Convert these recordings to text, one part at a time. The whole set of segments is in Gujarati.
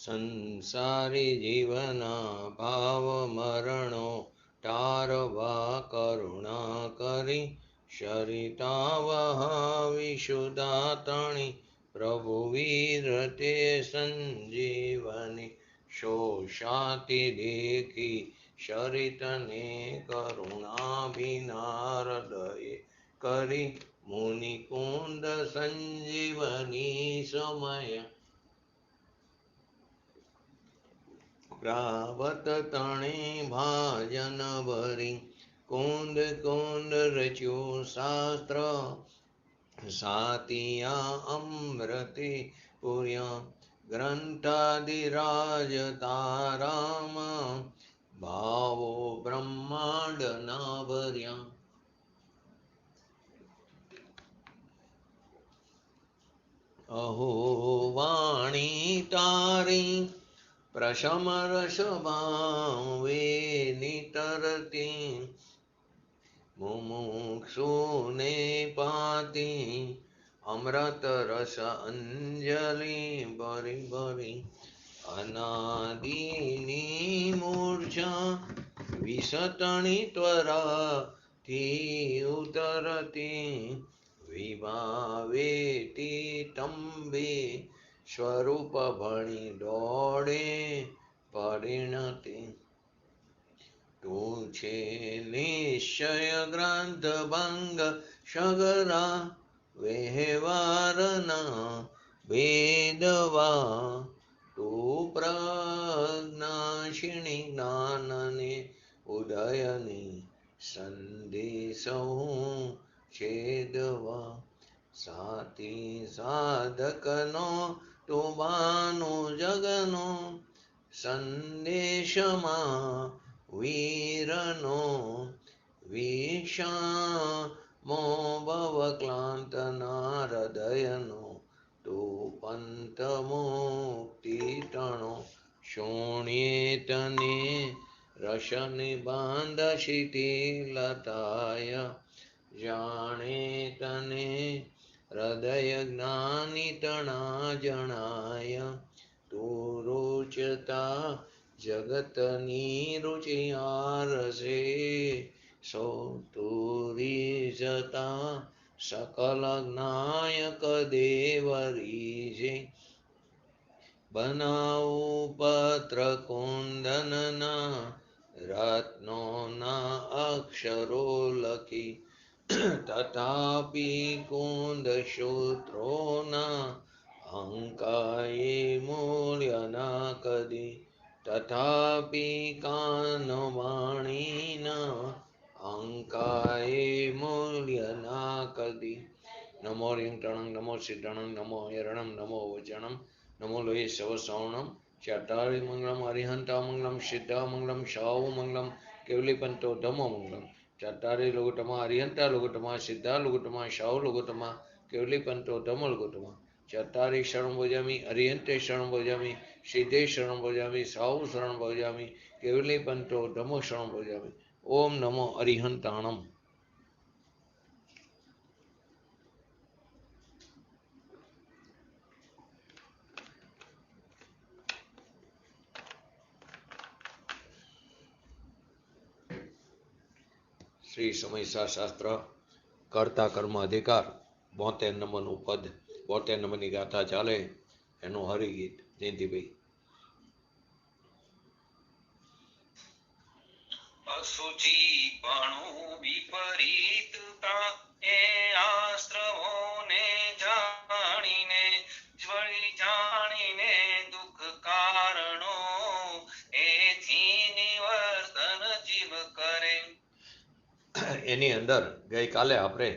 સંસારી જીવના ભાવ મરણો ટારવા કરુણા કરી શરિતા વહાવિશુદાતણી પ્રભુ વીરતે સંજીવની શોષાતી દેખી શરિતને કરુણાભિનારદયે કરી મુનિકુંદ સંજીવની સમય પ્રાવત તણે ભાજન ભરી કુંદ કુંદ રચ્યું શાસ્ત્ર સાતિયા અમૃતે પૂર્યા ગ્રંથાદિરાજ તારામ ભાવો બ્રહ્માંડ ના ભર્યા. અહો વાણી તારી પ્રશમ રસ ભાવે નિતરતી મુમુક્ષુને પાતી અમૃત રસ અંજલિ ભરી ભરી અનાદિની મૂર્છા વિસતણી ત્વરાથી ઉતરતી વિભાવેતી તંબે સ્વરૂપ ભણી દોડે પરિણતિ તું છે નિશ્ચય ગ્રંથ ભંગ સગરા વ્યવહારના ભેદવા તું પ્રજ્ઞાશિણી જ્ઞાનને ઉદયની સંદેશો છેદવા સાતી સાધકનો તુબાનો જગનો સંદેશમાં વીરનો વિષામો ભવક્લાંતના હૃદયનો તું પંત મુક્તિ તણો શોણ્યે તને રશની બાંધ શિથિલતાય જાણે તને હૃદય જ્ઞાની તણા જણાય તું રૂચતા જગતની રુચિ આરસે સો તું રીઝતા સકલ જ્ઞાયક દેવરીજે બનાવું પત્ર કુંદનના રત્નોના અક્ષરો લખી તથાપી કુંદ સૂત્રોના અંકાએ મૂલ્યના કદી તથાપી કાનવાણીના અંકાએ મૂલ્યના કદી નમો રિંગ ટણંગ નમો સિદ્ધણંગ નમો યરણમ નમો વચનમ નમો લોહી સવ સવણમ ચટારી મંગલમ હરિહંતા મંગલમ સિદ્ધા મંગલમ શાહુ મંગલમ કેવલીપંતો ધમો મંગલમ ચટારી લુગુટમા હરિહંતા લુગુટમા સિદ્ધા લુગુટમા શાહુ લુગુટમા કેવલીપંતો ધમો લુગુટમા ચટારી શરણ ભોજામી હરિહંતે શરણ ભોજામી સિદ્ધે શરણ ભોજામી શાહુ શરણ ભોજામી કેવલીપંતો ધમો શરણ ભોજામી. ઓમ નમો હરિહંતાણમ. શ્રી સમયસા શાસ્ત્ર કર્તા કર્મ અધિકાર 72 નંબરનું પદ 72 નંબરની ગાથા ચાલે એનું હરિગીત જયંતિભાઈ. અસુચિ પણું વિપરીતતા એ આશ્રમોને જાણીને જ્વળી જાણીને દુઃખ કારણો એથી નિવર્તન જીવ કરે. એની અંદર ગઈકાલે આપણે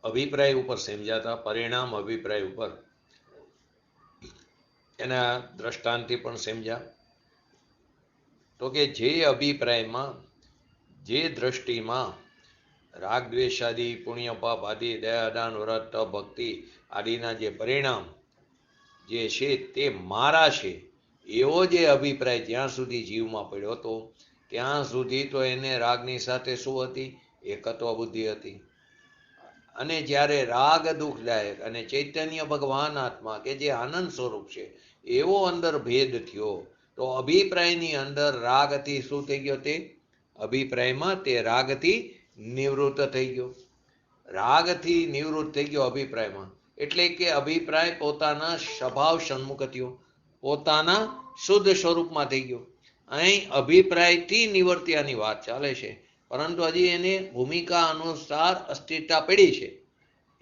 અભિપ્રાય ઉપર સમજ્યા હતા, પરિણામ અભિપ્રાય ઉપર એના દ્રષ્ટાંતથી પણ સમજ્યા. તો કે જે અભિપ્રાયમાં જે દ્રષ્ટિમાં રાગ દ્વેષ આદિ પુણ્ય પાપ આદિ દયા દાન વ્રત તપ ભક્તિ આદિના જે પરિણામ જે છે તે મારા છે એવો જે અભિપ્રાય જ્યાં સુધી જીવમાં પડ્યો હતો ત્યાં સુધી તો એને રાગની સાથે શું હતી? એકત્વ બુદ્ધિ હતી. અને જ્યારે રાગ દુઃખદાયક અને ચૈતન્ય ભગવાન આત્મા કે જે આનંદ સ્વરૂપ છે એવો અંદર ભેદ થયો, તો અભિપ્રાયની અંદર રાગથી શું થઈ ગયો? તે અભિપ્રાયમાં તે રાગથી નિવૃત્ત થઈ ગયો. રાગથી નિવૃત્ત થઈ ગયો અભિપ્રાયમાં, એટલે કે અભિપ્રાય પોતાના સ્વભાવ સન્મુખ થયો, પોતાના શુદ્ધ સ્વરૂપમાં થઈ ગયો. અહીં અભિપ્રાયથી નિવર્ત્યાની વાત ચાલે છે, પરંતુ હજી એને ભૂમિકા અનુસાર અસ્થિરતા પડી છે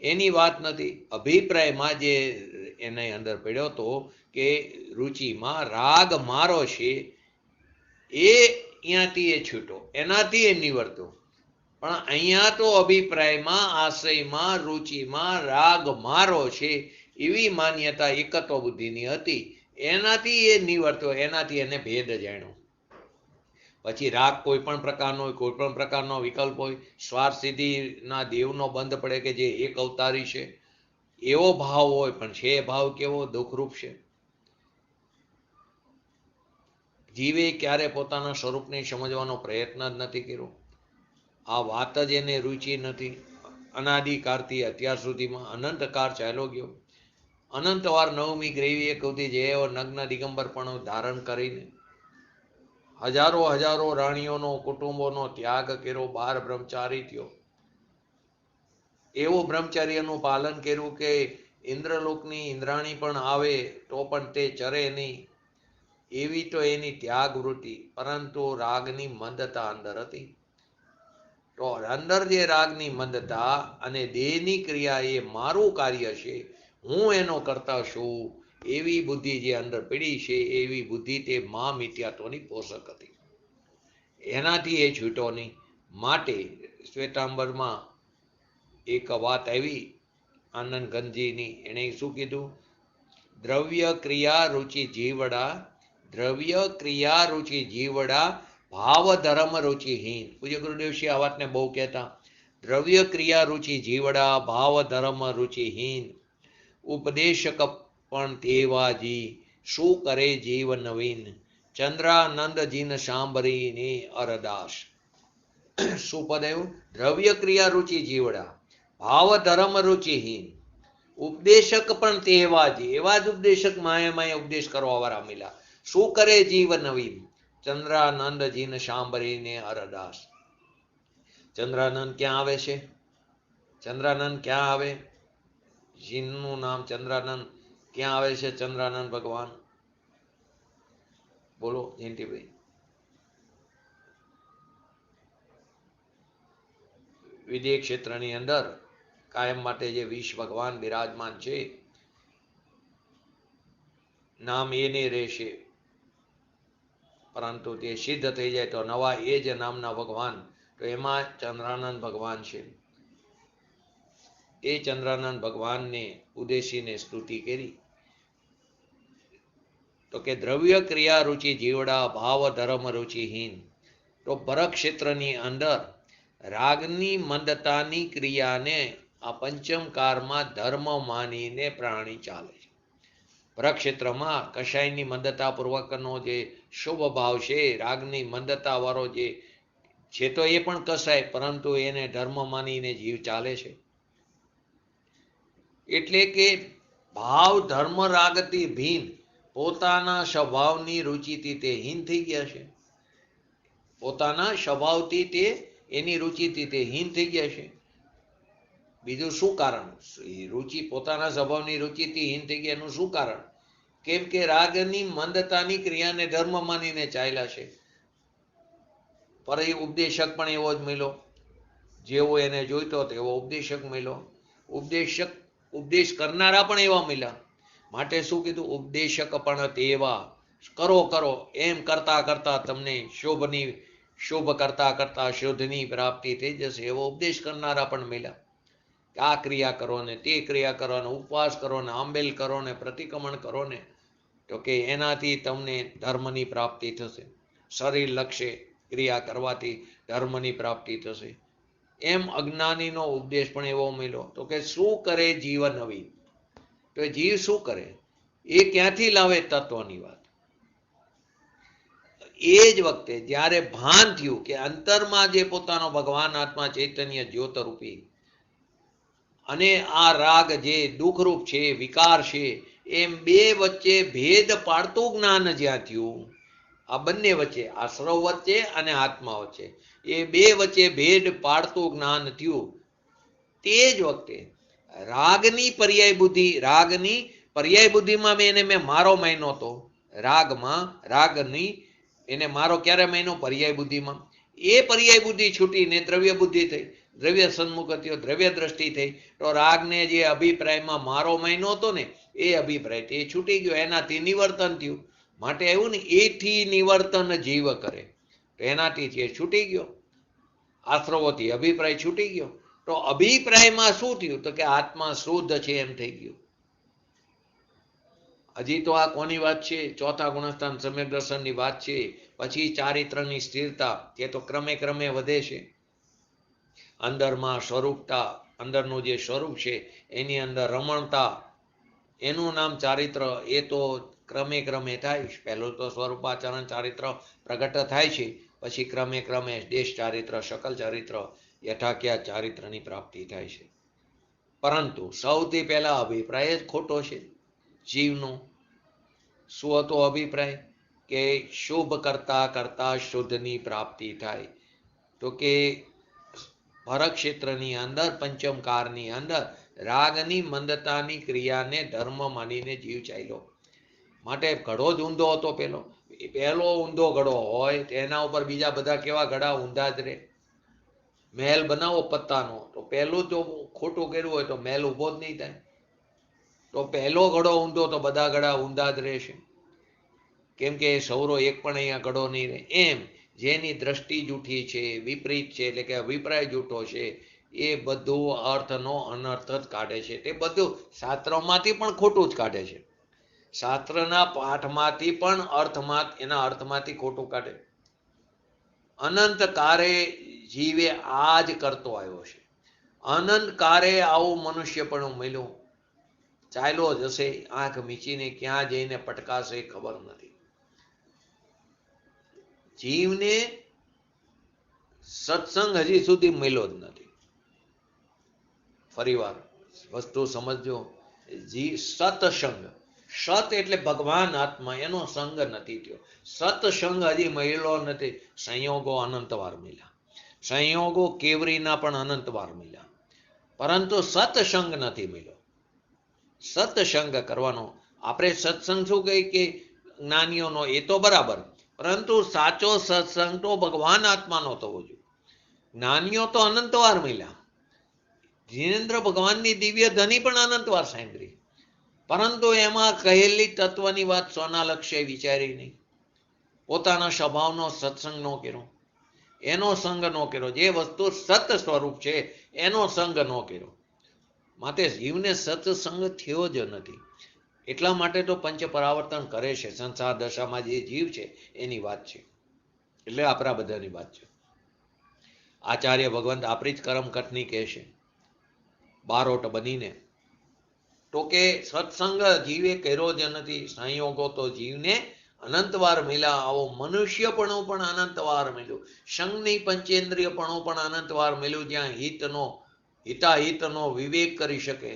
એની વાત નથી. અભિપ્રાયમાં જે એને અંદર પડ્યો હતો કે રુચિમાં રાગ મારો છે, એ ત્યાંથી એ છૂટો, એનાથી એ નિવર્તો. પણ અહીંયા તો અભિપ્રાયમાં, આશયમાં, રુચિમાં રાગ મારો છે એવી માન્યતા એકત્વ બુદ્ધિની હતી, એનાથી એ નિવર્તો, એનાથી એને ભેદ જાણ્યો. પછી રાગ કોઈ પણ પ્રકારનો હોય, કોઈ પણ પ્રકારનો વિકલ્પ હોય, સ્વાર્થ સિદ્ધિના દેવનો બંધ પડે કે જે એક અવતારી છે એવો ભાવ હોય, પણ છે ભાવ કેવો? દુઃખરૂપ છે. જીવે ક્યારે પોતાના સ્વરૂપને સમજવાનો પ્રયત્ન જ નથી કર્યો. આ વાત જ એને રુચિ નથી. અનાદિકાળથી અત્યાર સુધીમાં અનંતકાળ ચાલ્યો ગયો. અનંતવાર નવમી ગ્રેવી સુધી જેવો નગ્ન દિગંબર પણ ધારણ કરીને હજારો હજારો રાણીઓનો, કુટુંબોનો ત્યાગ કર્યો, 12 બ્રહ્મચારી થયો. એવું બ્રહ્મચર્યનું પાલન કર્યું કે ઇન્દ્રલોકની ઇન્દ્રાણી પણ આવે તો પણ તે ચરે નહીં, એવી તો એની ત્યાગ વૃત્તિ. પરંતુ રાગની મંદતા અંદર હતી. તો અંદર જે રાગની મંદતા અને દેહની ક્રિયા એ મારું કાર્ય છે, હું એનો કરતા છું, એવી બુદ્ધિ જે અંદર પડી છે, એવી બુદ્ધિ તે મા મિથ્યાત્વની પોષક હતી. એનાથી એ છૂટો નહીં. માટે શ્વેતાંબરમાં એક વાત આવી આનંદ ગંજીની, એણે શું કીધું? દ્રવ્ય ક્રિયા રુચિ જીવડા, દ્રવ્ય ક્રિયા રુચિ જીવડા, ભાવ ધર્મ રુચિહીન. પૂજ્ય ગુરુદેવશ્રી આ વાતને બહુ કહેતા. દ્રવ્ય ક્રિયા રુચિ જીવડા, ભાવ ધર્મ રુચિહીન. ઉપદેશક પણ તેવાજી, શું કરે જીવ નવીન. ચંદ્રાનંદજીન સાંભળીને અરદાસ. શું પદ આવ્યું? દ્રવ્ય ક્રિયા રુચિ જીવડા, ભાવ ધર્મ રુચિહીન. ઉપદેશક પણ તેવાજી, એવા જ ઉપદેશક માયા માયા ઉપદેશ કરવા વાળા મળ્યા. શું કરે જીવ નવીન. ચંદ્રાનંદજીને સાંભળીને અરદાસ. ચંદ્રાનંદ ક્યાં આવે છે? ચંદ્રાનંદ ક્યાં આવે? જીનનું નામ ચંદ્રાનંદ ક્યાં આવે છે? ચંદ્રાનંદ ભગવાન બોલો જયંતિભાઈ. વિદેહ ક્ષેત્રની અંદર કાયમ માટે જે વિષ ભગવાન બિરાજમાન છે, નામ એને રહેશે, પરંતુ તે સિદ્ધ થઈ જાય તો નવા એ જ નામના ભગવાન, તો એમાં ચંદ્રાનંદ ભગવાન છે. એ ચંદ્રાનંદ ભગવાનને ઉદ્દેશીને સ્તુતિ કરી તો કે દ્રવ્ય ક્રિયા રુચિ જીવડા, ભાવ ધર્મ રુચિહીન. તો પરક્ષેત્રની અંદર રાગની મંદતાની ક્રિયાને આ પંચમકારમાં ધર્મ માનીને પ્રાણી ચાલે છે. પરક્ષેત્રમાં કશાયની મંદતા પૂર્વકનો જે શુભ ભાવ છે, રાગની મંદતા વાળો જે છે, તો એ પણ કસાય, પરંતુ એને ધર્મ માનીને જીવ ચાલે છે. એટલે કે ભાવ ધર્મ રાગથી ભીન પોતાના સ્વભાવની રુચિથી તે હીન થઈ ગયા છે. પોતાના સ્વભાવથી તે એની રુચિથી તે હીન થઈ ગયા છે. બીજું શું કારણ? રુચિ પોતાના સ્વભાવની રુચિથી હીન થઈ ગયા એનું શું કારણ? કેમ કે રાગની મંદતાની ક્રિયાને ધર્મ માનીને ચાલ્યા છે. પર એ ઉપદેશક પણ એવો જ મળ્યો, જેવો એને જોઈતો તેવો ઉપદેશક મળ્યો. ઉપદેશ કરનારા પણ એવા મળ્યા. માટે શું કીધું? ઉપદેશક પણ તેવા. કરો એમ કરતા કરતા તમને શુભ કરતા કરતા શુદ્ધની પ્રાપ્તિ થઈ જશે, એવો ઉપદેશ કરનારા પણ મળ્યા. આ ક્રિયા કરો ને તે ક્રિયા કરો ને ઉપવાસ કરો ને આંબેલ કરો ને પ્રતિક્રમણ કરો ને, તો કે એનાથી તમને ધર્મની પ્રાપ્તિ થશે. શરીર લક્ષે ક્રિયા કરવાથી ધર્મની પ્રાપ્તિ થશે. એમ અજ્ઞાનીનો ઉપદેશ પણ એવો મળ્યો. તો કે શું કરે જીવ નવી. તો જીવ શું કરે? એ ક્યાંથી લાવે તત્વની વાત? એ જ વખતે જ્યારે ભાન થયું કે અંતરમાં જે પોતાનો ભગવાન આત્મા ચૈતન્ય જ્યોત રૂપી અને આ રાગ જે દુઃખરૂપ છે, વિકાર છે, એમ બે વચ્ચે ભેદ પાડતું જ્ઞાન જ્યાં થયું, આ બંને વચ્ચે, આશ્રવ વચ્ચે અને આત્મા વચ્ચે, એ બે વચ્ચે ભેદ પાડતું જ્ઞાન થયું, તે જ વખતે રાગની પર્યાય બુદ્ધિમાં મેં મારો માન્યો હતો. રાગની એને મારો ક્યારે માન્યો? પર્યાય બુદ્ધિમાં. એ પર્યાય બુદ્ધિ છૂટીને દ્રવ્ય બુદ્ધિ થઈ, દ્રવ્ય સન્મુખ થયો, દ્રવ્ય દ્રષ્ટિ થઈ, તો રાગને જે અભિપ્રાયમાં મારો માન્યો હતો ને, એ અભિપ્રાય તે છૂટી ગયો, એનાથી નિવર્તન થયું. માટે આવ્યું ને, એથી નિવર્તન જીવ કરે, તો એનાથી જે છૂટી ગયો, આશ્રવોથી અભિપ્રાય છૂટી ગયો. તો અભિપ્રાયમાં શું થયું? તો કે આત્મા શુદ્ધ છે એમ થઈ ગયું. હજી તો આ કોની વાત છે? ચોથા ગુણસ્થાન સમ્યક દર્શનની વાત છે. પછી ચારિત્રની સ્થિરતા, તે તો ક્રમે ક્રમે વધે છે. અંદરમાં સ્વરૂપતા, અંદરનું જે સ્વરૂપ છે એની અંદર રમણતા, એનું નામ ચારિત્ર. એ તો ક્રમે ક્રમે થાય. પહેલું તો સ્વરૂપાચરણ ચારિત્ર પ્રગટ થાય છે, પછી ક્રમે ક્રમે દેશ ચારિત્ર, શકલ ચારિત્ર, યથાખ્યા ચારિત્રની પ્રાપ્તિ થાય છે. પરંતુ સૌથી પહેલા અભિપ્રાય જ ખોટો છે જીવનો. શું હતો અભિપ્રાય? કે શુભ કરતા કરતા શુદ્ધની પ્રાપ્તિ થાય. તો કે ભરત ક્ષેત્રની અંદર, પંચમકારની અંદર રાગની મંદતાની ક્રિયાને ધર્મ માનીને જીવ ચાલ્યો. માટે ઘડો જ ઊંધો હતો. પહેલો ઊંધો ઘડો હોય તેના ઉપર બીજા બધા કેવા ઘડા? ઊંધા જ રહે. મહેલ બનાવો પત્તાનો, તો પહેલું જો ખોટું કર્યું હોય તો મહેલ ઊભો જ નહીં થાય. તો પહેલો ઘડો ઊંધો તો બધા ઘડા ઊંધા જ રહેશે. કેમ કે સૌરો એક પણ અહીંયા ઘડો નહીં રહે. એમ જેની દ્રષ્ટિ જૂઠી છે, વિપરીત છે, એટલે કે અભિપ્રાય જૂઠો છે, એ બધું અર્થનો અનર્થ જ કાઢે છે. તે બધું શાસ્ત્રોમાંથી પણ ખોટું જ કાઢે છે. શાસ્ત્રના પાઠમાંથી પણ એના અર્થમાંથી ખોટું કાઢે. અનંત કારે જીવે આ જ કરતો આવ્યો છે. અનંત કારે આવું મનુષ્યપણું મળ્યું, ચાલ્યો જશે, આંખ મીચીને ક્યાં જઈને પટકાશે ખબર નથી. જીવને સત્સંગ હજી સુધી મળ્યો જ નથી. ફરીવાર વસ્તુ સમજો. સત્સંગ, સત એટલે ભગવાન આત્મા, એનો સંગ નથી થયો. સત્સંગ હજી મળ્યો નથી. સંયોગો અનંતવાર મળ્યા, સંયોગો કેવરીના પણ અનંતવાર મળ્યા, પરંતુ સત્સંગ નથી મળ્યો. સત્સંગ કરવાનો. આપણે સત્સંગ શું કહી કે જ્ઞાનીઓનો, એ તો બરાબર, પરંતુ સાચો સત્સંગ તો ભગવાન આત્માનો થવો જોઈએ. જ્ઞાનીઓ તો અનંતવાર મળ્યા. જીનેન્દ્ર ભગવાનની દિવ્ય ધની પણ અનંતવાર સાંભળી, પરંતુ એમાં કહેલી તત્વની વાત સોના લક્ષ્ય વિચારી નહીં. પોતાના સ્વભાવનો સત્સંગ ન કર્યો, એનો સંગ ન કર્યો. જે વસ્તુ સત સ્વરૂપ છે એનો સંગ ન કર્યો. માટે જીવને સત્સંગ થયો જ નથી. એટલા માટે તો પંચ પરાવર્તન કરે છે. સંસાર દશામાં જે જીવ છે એની વાત છે, એટલે આપણા બધાની વાત છે. આચાર્ય ભગવંત આપણી જ કરમકટની કહે છે, બારોટ બનીને, તો કે સત્સંગ જીવે કર્યો જ નથી. સંયોગો તો જીવને અનંતવાર મળ્યા. આવો મનુષ્યપણું પણ અનંતવાર મળ્યું. સંઘની પંચેન્દ્રિયપણું પણ અનંતવાર મળ્યું, જ્યાં હિતાહિતનો વિવેક કરી શકે,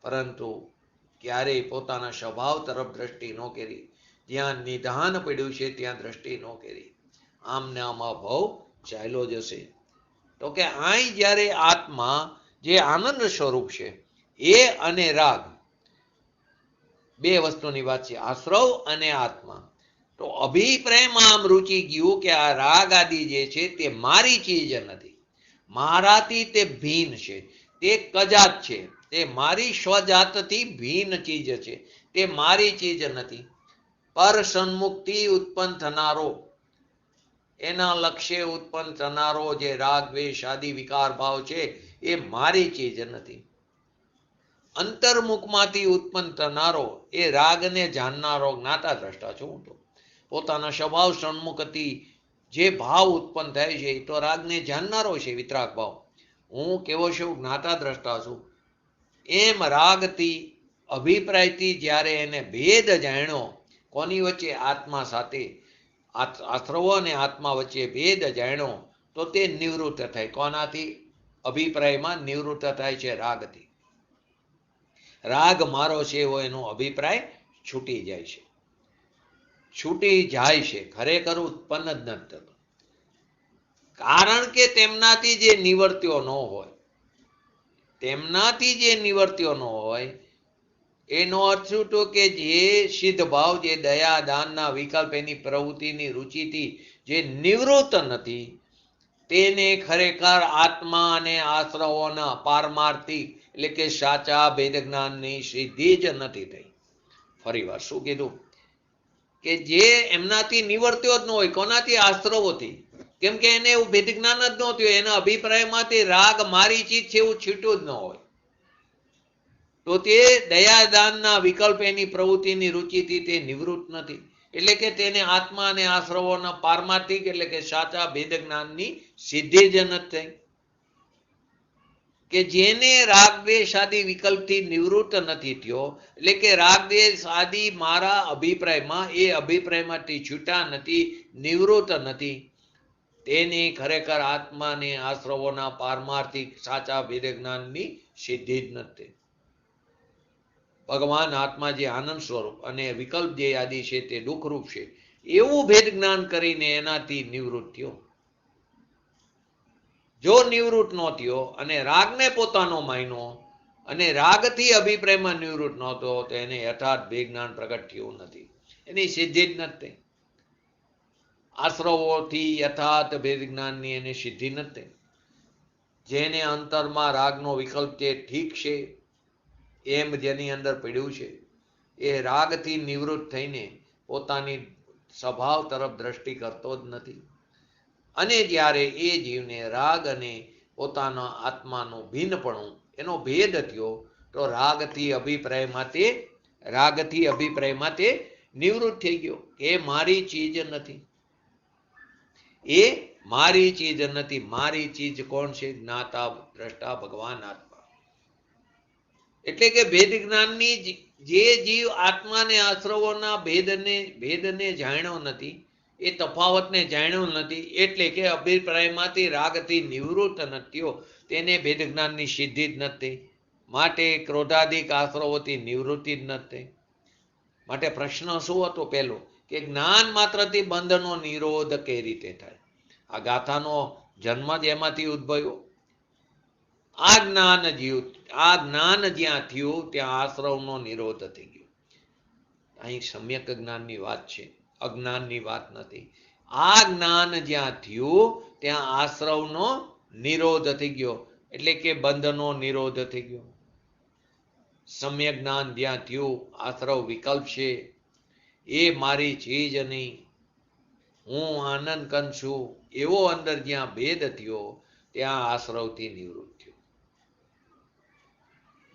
પરંતુ ક્યારેય પોતાના સ્વભાવ તરફ દ્રષ્ટિ ન કરી. જ્યાં નિધાન પડ્યું છે ત્યાં દ્રષ્ટિ ન કરી. આમને આમ ભાવ ચાલ્યો જશે. તો કે અહીં જ્યારે આત્મા જે આનંદ સ્વરૂપ છે, એ અને રાગ બે વસ્તુની વાત છે, આશ્રવ અને આત્મા. તો અભિપ્રાયમાં આમ રૂચી ગયું કે આ રાગ આદિ જે છે તે મારી ચીજ નથી, મારાથી તે ભિન્ન છે, તે કજાત છે, તે મારી સ્વજાતથી ભિન્ન ચીજ છે, તે મારી ચીજ નથી. પર સન્મુક્તિ ઉત્પન્ન થનારો, એના લક્ષ્ય ઉત્પન્ન થનારો જે રાગ દ્વેષ આદિ વિકાર ભાવ છે એ મારી ચીજ નથી. અંતર્મુખમાંથી ઉત્પન્ન થનારો, એ રાગને જાણનારો જ્ઞાતા દ્રષ્ટા છું હું. તો પોતાના સ્વભાવ સન્મુખથી જે ભાવ ઉત્પન્ન થાય છે એ તો રાગને જાણનારો છે, વિતરાગ ભાવ. હું કેવો છું? જ્ઞાતા દ્રષ્ટા છું. એમ રાગથી અભિપ્રાયથી જ્યારે એને ભેદ જાણ્યો, કોની વચ્ચે? આત્મા સાથે. આશ્રવો અને આત્મા વચ્ચે ભેદ જાણ્યો, તો તે નિવૃત્ત થાય. કોનાથી? અભિપ્રાયમાં નિવૃત્ત થાય છે રાગથી. રાગ મારો છે એવો એનો અભિપ્રાય છૂટી જાય છે. છૂટી જાય છે, ખરેખર ઉત્પન્ન જ નથી થતો. કારણ કે તેમનાથી જે નિવર્ત્યો ન હોય, તેમનાથી જે નિવર્ત્યો ન હોય એનો અર્થ શું તો કે જે સિદ્ધ ભાવ, જે દયા દાનના વિકલ્પ, એની પ્રવૃત્તિની રુચિથી જે નિવૃત્ત નથી, તેને ખરેખર આત્મા અને આશ્રવોના પારમાર્થિક એટલે કે સાચા ભેદ જ્ઞાનની સિદ્ધિ જ નથી થઈ. ફરી વાર શું કીધું? કે જે એમનાથી નિવર્ત્યો જ ન હોય, કોનાથી? આશ્રવોથી. કેમ કે એને એવું ભેદ જ્ઞાન જ ન થયું, એના અભિપ્રાયમાંથી રાગ મારી ચીજ છે એવું છૂટ્યું જ ન હોય, તો તે દયાદાનના વિકલ્પ, એની પ્રવૃત્તિની રુચિથી તે નિવૃત્ત નથી. એટલે કે તેને આત્મા અને આશ્રવોના પારમાર્થિક એટલે કે સાચા ભેદ જ્ઞાનની સિદ્ધિ જ નથી થઈ. કે જેને રાગદ્વેષ આદિ વિકલ્પથી નિવૃત્ત નથી થયો, એટલે કે રાગદ્વેષ આદિ મારા અભિપ્રાયમાં, એ અભિપ્રાયમાંથી છૂટા નથી, નિવૃત્ત નથી, તેને ખરેખર આત્મા અને આશ્રવોના પારમાર્થિક સાચા ભેદ જ્ઞાનની સિદ્ધિ જ નથી. ભગવાન આત્મા જે આનંદ સ્વરૂપ અને વિકલ્પ જે આદિ છે તે દુઃખરૂપ છે, એવું ભેદ જ્ઞાન કરીને એનાથી નિવૃત્ત થયો. જો નિવૃત્ત ન થયો અને રાગને પોતાનો માન્યો અને રાગથી અભિપ્રાયમાં નિવૃત્ત નહોતો, તો એને યથાર્થ ભેદ જ્ઞાન પ્રગટ થયું નથી, એની સિદ્ધિ જ નથી. આશ્રવોથી યથાર્થ ભેદ જ્ઞાનની એની સિદ્ધિ નથી. જેને અંતરમાં રાગનો વિકલ્પ છે, ઠીક છે એમ જેની અંદર પડ્યું છે, એ રાગથી નિવૃત્ત થઈને પોતાની સ્વભાવ તરફ દ્રષ્ટિ કરતો જ નથી. અને જ્યારે એ જીવને રાગ અને પોતાના આત્માનું ભિન્નપણું, એનો ભેદ થયો, તો રાગથી અભિપ્રાયમાં તે નિવૃત્ત થઈ ગયો. એ મારી ચીજ નથી, એ મારી ચીજ નથી. મારી ચીજ કોણ છે? જ્ઞાતા દ્રષ્ટા ભગવાન આત્મા. એટલે કે ભેદ જ્ઞાનની જે જીવ આત્માને આશ્રવોના ભેદને જાણ્યો નથી, એ તફાવતને જાણ્યો નથી, એટલે કે અભિપ્રાયમાંથી રાગથી નિવૃત્ત નથી, તેને ભેદ જ્ઞાનની સિદ્ધિ જ નથી. માટે ક્રોધાધિક આશ્રવોથી નિવૃત્તિ જ નથી. માટે પ્રશ્ન શું હતો? પહેલો કે જ્ઞાન માત્રથી બંધનો નિરોધ કઈ રીતે થાય? આ ગાથાનો જન્મ જ એમાંથી ઉદ્ભવ્યો. આ જ્ઞાન જ્યાં થયું ત્યાં આશ્રવનો નિરોધ થઈ ગયો. અહીં સમ્યક જ્ઞાનની વાત છે, અજ્ઞાનની વાત નથી. આ જ્ઞાન જ્યાં થયું ત્યાં આશ્રવનો નિરોધ થઈ ગયો, એટલે કે બંધનો નિરોધ થઈ ગયો. સમ્યક જ્ઞાન જ્યાં થયું, આશ્રવ વિકલ્પ છે, એ મારી ચીજ નહીં, હું આનંદ કંદ છું, એવો અંદર જ્યાં ભેદ થયો ત્યાં આશ્રવથી નિવૃત્ત થયો.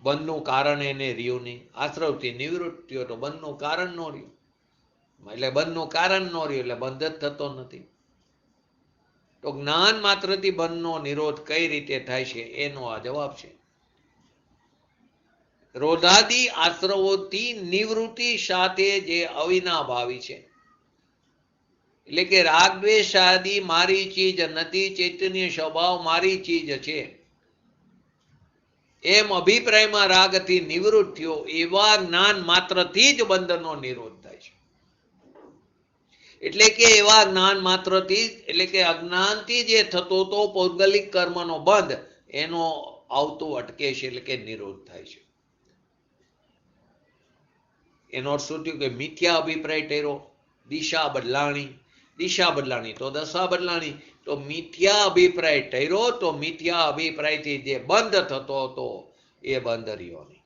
બંધનું કારણ એને રહ્યું નહીં. આશ્રવથી નિવૃત્ત થયો તો બંધનું કારણ ન રહ્યું, એટલે બંધનું કારણ ન રહ્યું એટલે બંધ જ થતો નથી. તો જ્ઞાન માત્રથી બંધનો નિરોધ કઈ રીતે થાય છે એનો આ જવાબ છે. ક્રોધાદી આશ્રવોથી નિવૃત્તિ સાથે જે અવિનાભાવી છે, એટલે કે રાગ દ્વેષ આદિ મારી ચીજ નથી, ચૈતન્ય સ્વભાવ મારી ચીજ છે, એમ અભિપ્રાયમાં રાગથી નિવૃત્ત થયો, એવા જ્ઞાન માત્રથી જ બંધનનો નિરોધ થાય છે. એટલે કે એવા જ્ઞાન માત્રથી, એટલે કે અજ્ઞાનથી જે થતો તો પૌદ્ગલિક કર્મનો બંધ, એનો આવતું અટકે છે, એટલે કે નિરોધ થાય છે. એનો અર્થ શું થયું? કે મિથ્યા અભિપ્રાય ટેરો, દિશા બદલાણી તો દશા બદલાણી. તો મિથ્યા અભિપ્રાય ટેરો, તો મિથ્યા અભિપ્રાયથી જે બંધ થતો હતો એ બંધ રહ્યો નહીં.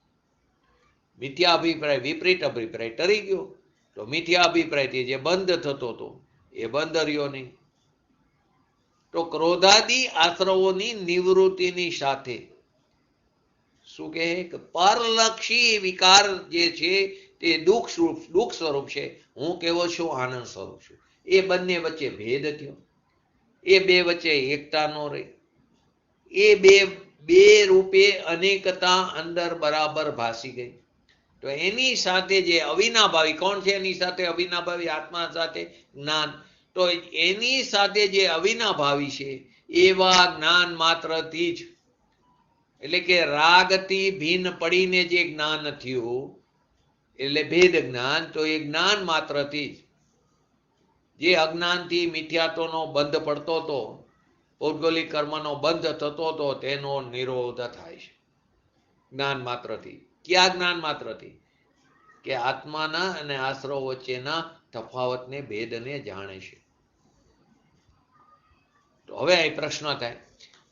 મિથ્યા અભિપ્રાય, વિપરીત અભિપ્રાય ટરી ગયો, તો મિથ્યા અભિપ્રાયથી જે બંધ થતો હતો એ બંધ રહ્યો નહીં. તો ક્રોધાદી આશ્રવોની નિવૃત્તિની સાથે શું કહે? કે પરલક્ષી વિકાર જે છે તે દુઃખ સ્વરૂપ છે, હું કેવો છું? આનંદ સ્વરૂપ છું. એ બંને વચ્ચે ભેદ થયો, એ બે વચ્ચે એકતા નો રહી, એ બે રૂપે અનેકતા અંદર બરાબર ભાસી ગઈ. તો એની સાથે જે અવિનાભાવી, કોણ છે એની સાથે? અવિનાભાવી આત્મા સાથે જ્ઞાન. તો એની સાથે જે અવિનાભાવી છે એવા જ્ઞાન માત્રથી જ એટલે કે રાગથી ભિન્ન પડીને જે જ્ઞાન થયું એટલે ભેદ જ્ઞાન, તો એ જ્ઞાન માત્રથી જે અજ્ઞાનથી મિથ્યાત્વનો બંધ પડતો હતો, પૌદ્ગલિક કર્મનો બંધ થતો હતો, તેનો નિરોધ થાય છે જ્ઞાન માત્રથી. ક્યાં જ્ઞાન માત્રથી? કે આત્માના અને આશ્રવ વચ્ચેના તફાવતને, ભેદને જાણે છે. તો હવે અહીં પ્રશ્ન થાય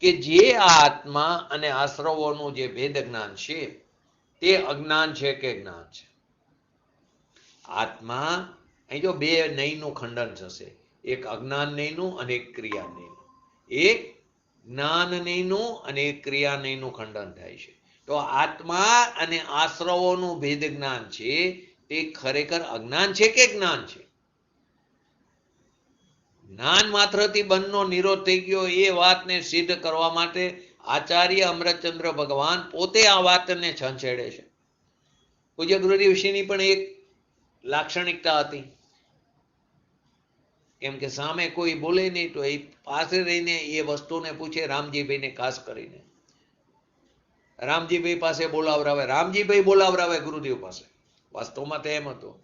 કે જે આ આત્મા અને આશ્રવોનું જે ભેદ જ્ઞાન છે તે અજ્ઞાન છે કે જ્ઞાન છે? આત્મા, અહીં જો બે નહીંનું ખંડન થશે, એક અજ્ઞાન નહીંનું અને એક ક્રિયા નહીંનું. એક જ્ઞાન નહીંનું અને એક ક્રિયા નહીંનું ખંડન થાય છે. તો આત્મા અને આશ્રવોનું ભેદ જ્ઞાન છે તે ખરેખર અજ્ઞાન છે કે જ્ઞાન છે? જ્ઞાન માત્રથી બંધનો નિરોધ થઈ ગયો એ વાતને સિદ્ધ કરવા માટે આચાર્ય અમૃતચંદ્ર ભગવાન પોતે આ વાતને છંછેડે છે. પૂજ્ય ગુરુદેવશ્રીની પણ એક લાક્ષણિકતા હતી, કેમ કે સામે કોઈ બોલે નહીં તો એ પાસે રહીને એ વસ્તુને પૂછે. રામજીભાઈને ખાસ કરીને રામજીભાઈ પાસે બોલાવરાવે, રામજીભાઈ બોલાવરાવે ગુરુદેવ પાસે. વાસ્તવમાં તો એમ હતું,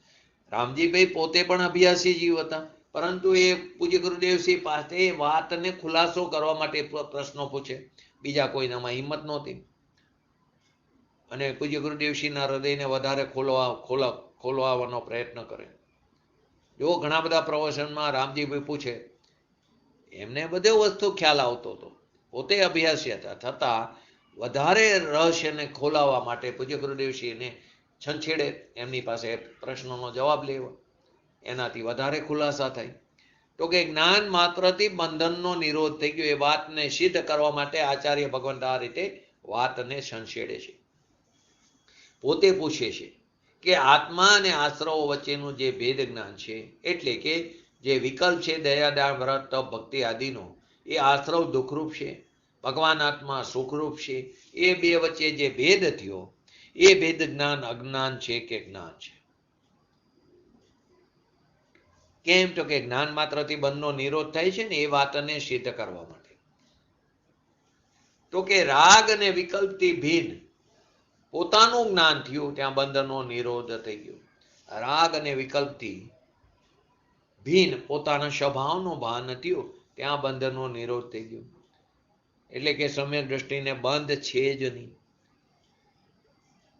રામજીભાઈ પોતે પણ અભ્યાસી જીવ હતા, પરંતુ એ પૂજ્ય ગુરુદેવસિંહ પાસે વાતને ખુલાસો કરવા માટે પ્રશ્નો પૂછે. બીજા કોઈનામાં હિંમત નહોતી અને પૂજ્ય ગુરુદેવસિંહના હૃદયને વધારે ખોલવાનો પ્રયત્ન કરે. જો ઘણા બધા પ્રવચનમાં રામજીભાઈ પૂછે, એમને બધે વસ્તુ ખ્યાલ આવતો હતો, પોતે અભ્યાસી હતા, છતાં વધારે રહસ્યને ખોલાવવા માટે પૂજ્ય ગુરુદેવસિંહને છંછેડે, એમની પાસે પ્રશ્નોનો જવાબ લેવો, એનાથી વધારે ખુલાસા થાય. તો કે જ્ઞાન માત્રથી બંધનનો નિરોધ થઈ ગયો એ વાતને સિદ્ધ કરવા માટે આચાર્ય ભગવંત આ રીતે વાતને છંછેડે છે. પોતે પૂછે છે કે આત્મા અને આશ્રવો વચ્ચેનું જે ભેદ જ્ઞાન છે, એટલે કે જે વિકલ્પ છે દયા, દાન, વ્રત, તપ, ભક્તિ આદિનો, એ આશ્રવ દુઃખરૂપ છે, ભગવાન આત્મા સુખરૂપ છે. એ બે વચ્ચે જે ભેદ થયો એ ભેદ જ્ઞાન અજ્ઞાન છે કે જ્ઞાન છે? કેમ? તો કે જ્ઞાન માત્રથી બંધનો નિરોધ થાય છે ને એ વાતને સિદ્ધ કરવા માટે. તો કે રાગ અને વિકલ્પથી ભિન્ન પોતાનું જ્ઞાન થયું, ત્યાં બંધનો નિરોધ થઈ ગયો. રાગ અને વિકલ્પથી ભિન્ન પોતાના સ્વભાવનું ભાન થયું, ત્યાં બંધનો નિરોધ થઈ ગયો. એટલે કે સમ્યક દ્રષ્ટિને બંધ છે જ નહીં.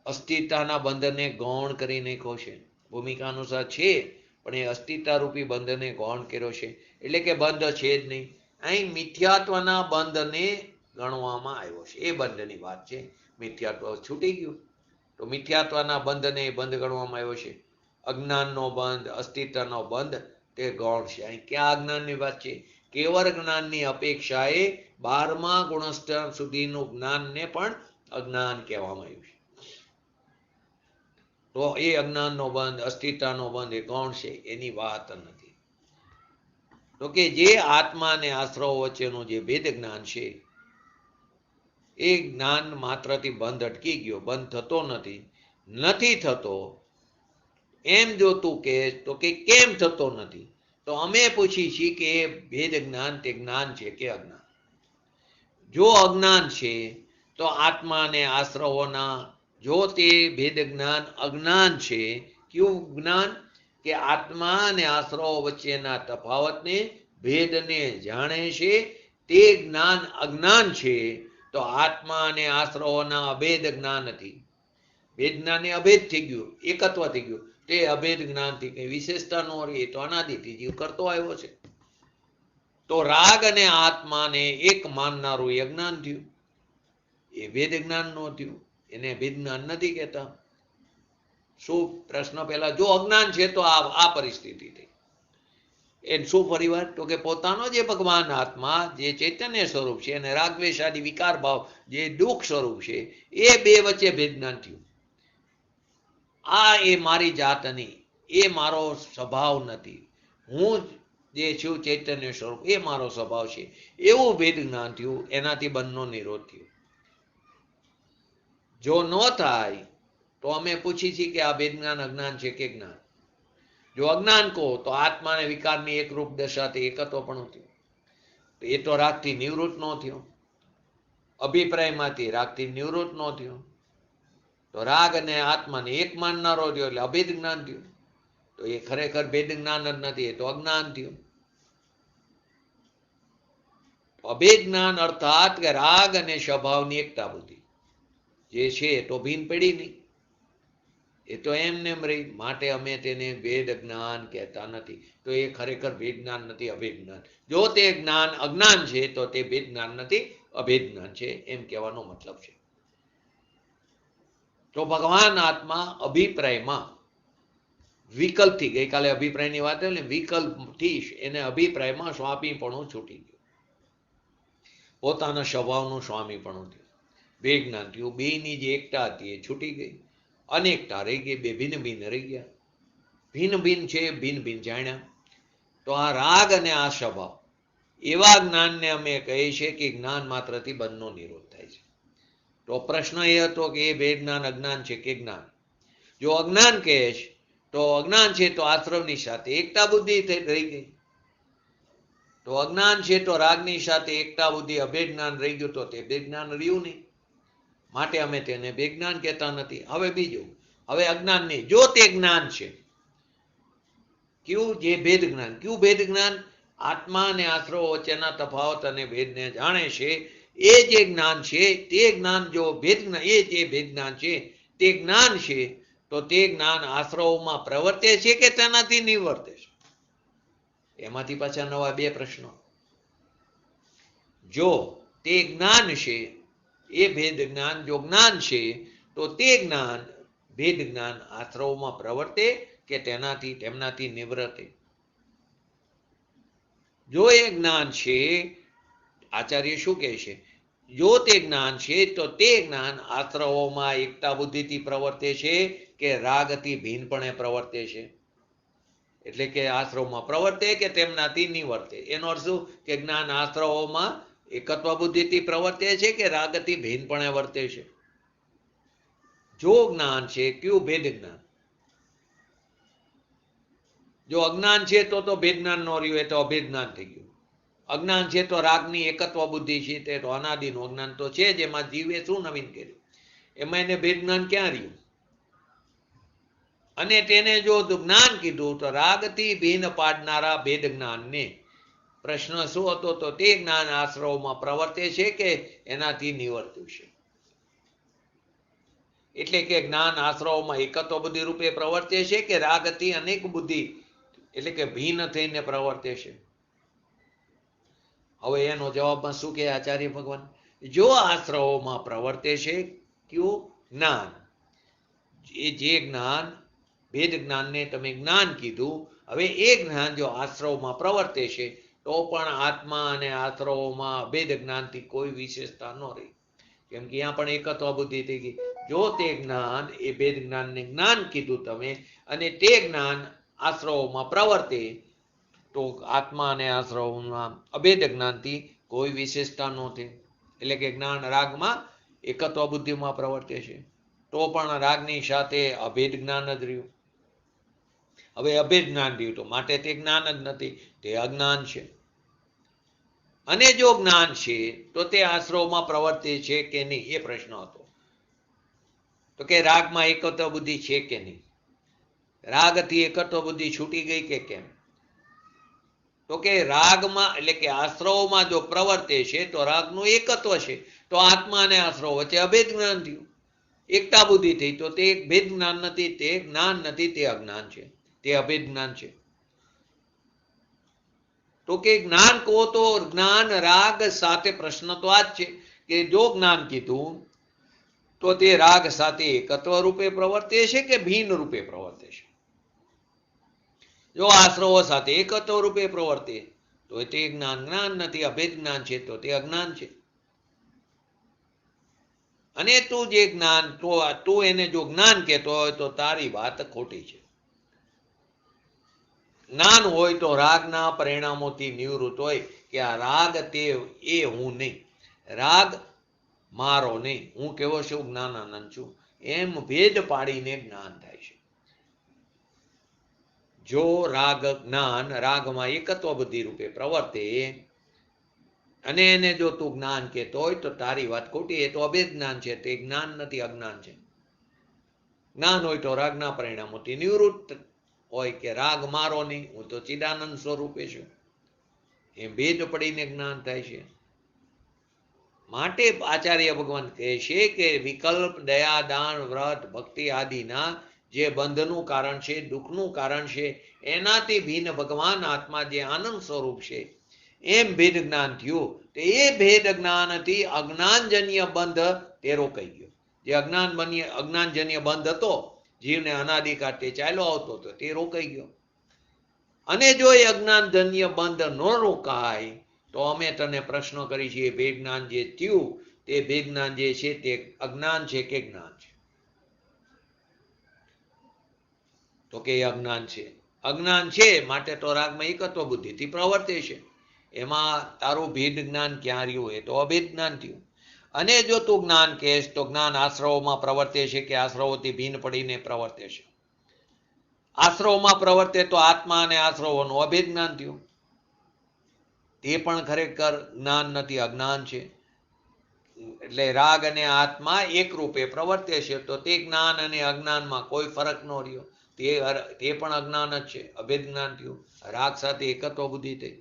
અસ્થિરતાના બંધને ગૌણ કરી નાખ્યો છે. ભૂમિકા અનુસાર છે, પણ એ અસ્થિરતા રૂપી બંધને ગૌણ કર્યો છે, એટલે કે બંધ છે જ નહીં. અહીં મિથ્યાત્વના બંધને ગણવામાં આવ્યો છે, એ બંધની વાત છે. મિથ્યાત્વ છૂટી ગયું તો મિથ્યાત્વના બંધને બંધ ગણવામાં આવ્યો છે. અજ્ઞાનનો બંધ, અસ્થિરતાનો બંધ તે ગૌણ છે. અહીં ક્યાં અજ્ઞાનની વાત છે? કેવળ જ્ઞાનની અપેક્ષાએ 12મા ગુણસ્તર સુધીનું જ્ઞાનને પણ અજ્ઞાન કહેવામાં આવ્યું છે. તો એ અજ્ઞાનનો બંધ, અસ્થિરતાનો બંધ એ ગૌણ છે, એની વાત નથી. તો કે જે આત્મા અને આશ્રવ વચ્ચેનું જે ભેદ જ્ઞાન છે એ જ્ઞાન માત્રથી બંધ અટકી ગયો, બંધ થતો નથી થતો. એમ જો તું કહે તો કે કેમ થતો નથી? તો અમે પૂછી છીએ કે એ ભેદ જ્ઞાન તે જ્ઞાન છે કે અજ્ઞાન? જો અજ્ઞાન છે તો આત્મા અને આશ્રવોના જો તે ભેદ જ્ઞાન અજ્ઞાન છે, કયું જ્ઞાન? કે આત્મા અને આશ્રવો વચ્ચેના તફાવતને, ભેદને જાણે છે, તે જ્ઞાન અજ્ઞાન છે. તો આત્મા અને આશ્રવોના અભેદ જ્ઞાન નથી. ભેદ જ્ઞાન એ અભેદ થઈ ગયું, એકત્વ થઈ ગયું. તે અભેદ જ્ઞાનથી કઈ વિશેષતા નો રહી, તો અનાદિથી જીવ કરતો આવ્યો છે. તો રાગ અને આત્માને એક માનનારું એ અજ્ઞાન થયું, એ ભેદ જ્ઞાન નો થયું. એને ભેદ જ્ઞાન નથી કહેતા. શું પ્રશ્ન પહેલા, જો અજ્ઞાન છે તો આ પરિસ્થિતિ થઈ. એ શું પરિવાર? તો કે પોતાનો જે ભગવાન આત્મા જે ચૈતન્ય સ્વરૂપ છે અને રાગદ્વેષાદી વિકાર ભાવ જે દુઃખ સ્વરૂપ છે, એ બે વચ્ચે ભેદ જ્ઞાન થયું. આ એ મારી જાત નહીં, એ મારો સ્વભાવ નથી, હું જે છું ચૈતન્ય સ્વરૂપ એ મારો સ્વભાવ છે, એવું ભેદ જ્ઞાન થયું. એનાથી બંધનો નિરોધ થયો. જો ન થાય તો અમે પૂછી છીએ કે આ ભેદ જ્ઞાન અજ્ઞાન છે કે જ્ઞાન? જો અજ્ઞાન કહો તો આત્મા અને વિકારની એકરૂપ દશાથી એકત્વ પણ થયું, એ તો રાગથી નિવૃત્ત ન થયો. અભિપ્રાયમાંથી રાગથી નિવૃત્ત ન થયો, તો રાગ અને આત્માને એક માનનારો થયો એટલે અભેદ જ્ઞાન થયું. તો એ ખરેખર ભેદ જ્ઞાન જ નથી, એ તો અજ્ઞાન થયું. અભેદ જ્ઞાન અર્થાત કે રાગ અને સ્વભાવની એકતા બુદ્ધિ જે છે તો ભીન પડી નહીં, એ તો એમને એમ રહી. માટે અમે તેને ભેદ જ્ઞાન કહેતા નથી. તો એ ખરેખર ભેદ જ્ઞાન નથી, અભેદ જ્ઞાન. જો તે જ્ઞાન અજ્ઞાન છે તો તે ભેદ જ્ઞાન નથી, અભેદ જ્ઞાન છે, એમ કહેવાનો મતલબ છે. તો ભગવાન આત્મા અભિપ્રાયમાં વિકલ્પથી, ગઈકાલે અભિપ્રાયની વાત હતી ને, વિકલ્પથી એને અભિપ્રાયમાં સ્વામીપણું છૂટી ગયું, પોતાના સ્વભાવનું સ્વામીપણું થયું, બે જ્ઞાન થયું. બેની જે એકતા હતી એ છૂટી ગઈ, અનેકતા રહી ગઈ, બે ભિન્ન ભિન્ન રહી ગયા. ભિન્ન ભિન્ન છે, ભિન્ન ભિન્ન જાણ્યા. તો આ રાગ અને આ સ્વભાવ એવા જ્ઞાનને અમે કહીએ છીએ કે જ્ઞાન માત્રથી બંધનો નિરોધ થાય છે. તો પ્રશ્ન એ હતો કે એ બે જ્ઞાન અજ્ઞાન છે કે જ્ઞાન? જો અજ્ઞાન કહે છે તો અજ્ઞાન છે તો આશ્રવની સાથે એકતા બુદ્ધિ રહી ગઈ. તો અજ્ઞાન છે તો રાગની સાથે એકતા બુદ્ધિ, અભેદ જ્ઞાન રહી ગયું, તો તે બે જ્ઞાન રહ્યું નહીં. માટે અમે તેને બે જ્ઞાન કહેતા નથી. હવે બીજું, હવે અજ્ઞાન નહીં. જો તે જ્ઞાન છે, કયું? જે ભેદ જ્ઞાન. કયું ભેદ જ્ઞાન? આત્મા અને આશ્રવ વચ્ચેના તફાવત અને ભેદને જાણે છે એ જે જ્ઞાન છે, તે જ્ઞાન જો ભેદ જ્ઞાન, એ જે ભેદ જ્ઞાન છે તે જ્ઞાન છે, તો તે જ્ઞાન આશ્રવમાં પ્રવર્તે છે કે તેનાથી નિવર્તે છે? એમાંથી પાછા નવા બે પ્રશ્નો. જો તે જ્ઞાન છે, એ ભેદ જ્ઞાન જો જ્ઞાન છે, તો તે જ્ઞાન ભેદ જ્ઞાન આશ્રવમાં પ્રવર્તે કે તેમનાથી નિવૃત્તે? જો એ જ્ઞાન છે, આચાર્ય શું કહે છે? જો તે જ્ઞાન છે તો તે જ્ઞાન આશ્રવોમાં એકતા બુદ્ધિથી પ્રવર્તે છે કે રાગથી ભીનપણે પ્રવર્તે છે? એટલે કે આશ્રવમાં પ્રવર્તે કે તેમનાથી નિવર્તે? એનો અર્થ શું? કે જ્ઞાન આશ્રવોમાં એકત્વ બુદ્ધિથી પ્રવર્તે છે કે રાગથી ભીનપણે વર્તે છે? જો જ્ઞાન છે, કયું? ભેદ જ્ઞાન. જો અજ્ઞાન છે તો ભેદ જ્ઞાન નો રહ્યું, એ તો અભેદ જ્ઞાન થઈ ગયું. અજ્ઞાન છે તો રાગની એકત્વ બુદ્ધિ છે, તે તો અનાદિનું અજ્ઞાન તો છે જ. એમાં જીવે શું નવીન કર્યું? એમાં એને ભેદ જ્ઞાન ક્યાં રહ્યું? અને તેને જો જ્ઞાન કીધું તો રાગથી ભીન પાડનારા ભેદ જ્ઞાનને પ્રશ્ન શું હતો? તો તે જ્ઞાન આશ્રવમાં પ્રવર્તે છે કે એનાથી નિવર્ત્યું છે? એટલે કે જ્ઞાન આશ્રવમાં એકત્વ બુદ્ધિ રૂપે પ્રવર્તે છે કે રાગથી અનેક બુદ્ધિ એટલે કે ભીન થઈને પ્રવર્તે છે? હવે એનો જવાબમાં શું કહે આચાર્ય ભગવાન? જો આશ્રવોમાં પ્રવર્તે છે કયું? જ્ઞાન. એ જે જ્ઞાન, ભેદ જ્ઞાનને તમે જ્ઞાન કીધું, હવે એ જ્ઞાન જો આશ્રવમાં પ્રવર્તે છે તો પણ આત્મા અને આશ્રવોમાં અભેદ જ્ઞાનથી કોઈ વિશેષતા ન રહી, કેમ કે અહીંયા પણ એકત્વ બુદ્ધિ થઈ ગઈ. જો તે જ્ઞાન, એ ભેદ જ્ઞાનને જ્ઞાન કીધું તમે, અને તે જ્ઞાન આશ્રવોમાં પ્રવર્તે, તો આત્મા અને આશ્રવોમાં અભેદ જ્ઞાનથી કોઈ વિશેષતા નહોતી. એટલે કે જ્ઞાન રાગમાં એકત્વ બુદ્ધિમાં પ્રવર્તે છે, તો પણ રાગની સાથે અભેદ જ્ઞાન જ રહ્યું. હવે અભેદ જ્ઞાન રહ્યું તો માટે તે જ્ઞાન જ નથી, તે અજ્ઞાન છે. અને જો જ્ઞાન છે તો તે આશ્રવમાં પ્રવર્તે છે કે નહીં? એ પ્રશ્ન હતો. તો કે રાગમાં એકત્વ બુદ્ધિ છે કે નહીં? રાગથી એકત્વ બુદ્ધિ છૂટી ગઈ કે કેમ? તો કે રાગમાં એટલે કે આશ્રવમાં જો પ્રવર્તે છે તો રાગનું એકત્વ છે, તો આત્મા અને આશ્રવ વચ્ચે અભેદ જ્ઞાન થયું, એકતા બુદ્ધિ થઈ. તો તે ભેદ જ્ઞાન નથી, તે જ્ઞાન નથી, તે અજ્ઞાન છે, તે અભેદ જ્ઞાન છે. તો કે જ્ઞાન કહો તો જ્ઞાન રાગ સાથે પ્રશ્ન તો આ જ છે કે જો જ્ઞાન કીધું તો તે રાગ સાથે એકત્વ રૂપે પ્રવર્તે છે કે ભીન રૂપે પ્રવર્તે છે? જો આશ્રવો સાથે એકત્વ રૂપે પ્રવર્તે તો તે જ્ઞાન જ્ઞાન નથી, અભેદ જ્ઞાન છે, તો તે અજ્ઞાન છે. અને તું જે જ્ઞાન, તું એને જો જ્ઞાન કહેતો હોય તો તારી વાત ખોટી છે. જ્ઞાન હોય તો રાગના પરિણામોથી નિવૃત્ત હોય કે આ રાગ તે એ હું નહીં, રાગ મારો નહીં, હું કેવો છું? જ્ઞાનાનંદ છું, એમ ભેદ પાડીને જ્ઞાન થાય છે. જો રાગ જ્ઞાન રાગમાં એકત્વ બુદ્ધિ રૂપે પ્રવર્તે અને એને જો તું જ્ઞાન કહેતો હોય તો તારી વાત ખોટી. એ તો અભેદ જ્ઞાન છે, તે જ્ઞાન નથી, અજ્ઞાન છે. જ્ઞાન હોય તો રાગના પરિણામોથી નિવૃત્ત હોય કે રાગ મારો નહીં, હું તો ચિદાનંદ સ્વરૂપે છું, એ ભેદ પડીને જ્ઞાન થાય છે. માટે આચાર્ય ભગવાન કહે છે કે વિકલ્પ, દયા, દાન, વ્રત, ભક્તિ આદિના જે બંધનું કારણ છે, દુઃખનું કારણ છે, એનાથી ભિન્ન ભગવાન આત્મા જે આનંદ સ્વરૂપ છે, એમ ભેદ જ્ઞાન થયું. તો એ ભેદ જ્ઞાનથી અજ્ઞાનજન્ય બંધ તે રોકાઈ ગયો. જે અજ્ઞાનજન્ય બંધ હતો, જીવને અનાદિકાળ તે ચાલ્યો આવતો હતો, તે રોકાઈ ગયો. અને જો એ અજ્ઞાનજન્ય બંધ ન રોકાય તો અમે તને પ્રશ્ન કરી છીએ, ભેદ જ્ઞાન જે થયું તે ભેદ જ્ઞાન જે છે તે અજ્ઞાન છે કે જ્ઞાન છે? તો કે અજ્ઞાન છે. અજ્ઞાન છે માટે તો રાગમાં એકત્વ બુદ્ધિથી પ્રવર્તે છે. એમાં તારું ભેદ જ્ઞાન ક્યાં રહ્યું? એ તો અભેદ જ્ઞાન થયું. અને જો તું જ્ઞાન કહેશ તો જ્ઞાન આશ્રવોમાં પ્રવર્તે છે કે આશ્રવોથી ભિન્ન પડીને પ્રવર્તે છે? આશ્રવમાં પ્રવર્તે તો આત્મા અને આશ્રવોનું અભેદ જ્ઞાન થયું. તે પણ ખરેખર જ્ઞાન નથી, અજ્ઞાન છે. એટલે રાગ અને આત્મા એક રૂપે પ્રવર્તે છે તો તે જ્ઞાન અને અજ્ઞાનમાં કોઈ ફરક ન રહ્યો. તે પણ અજ્ઞાન જ છે, અભેદ જ્ઞાન થયું. રાગ સાથે એકત્વ બુદ્ધિ થઈ.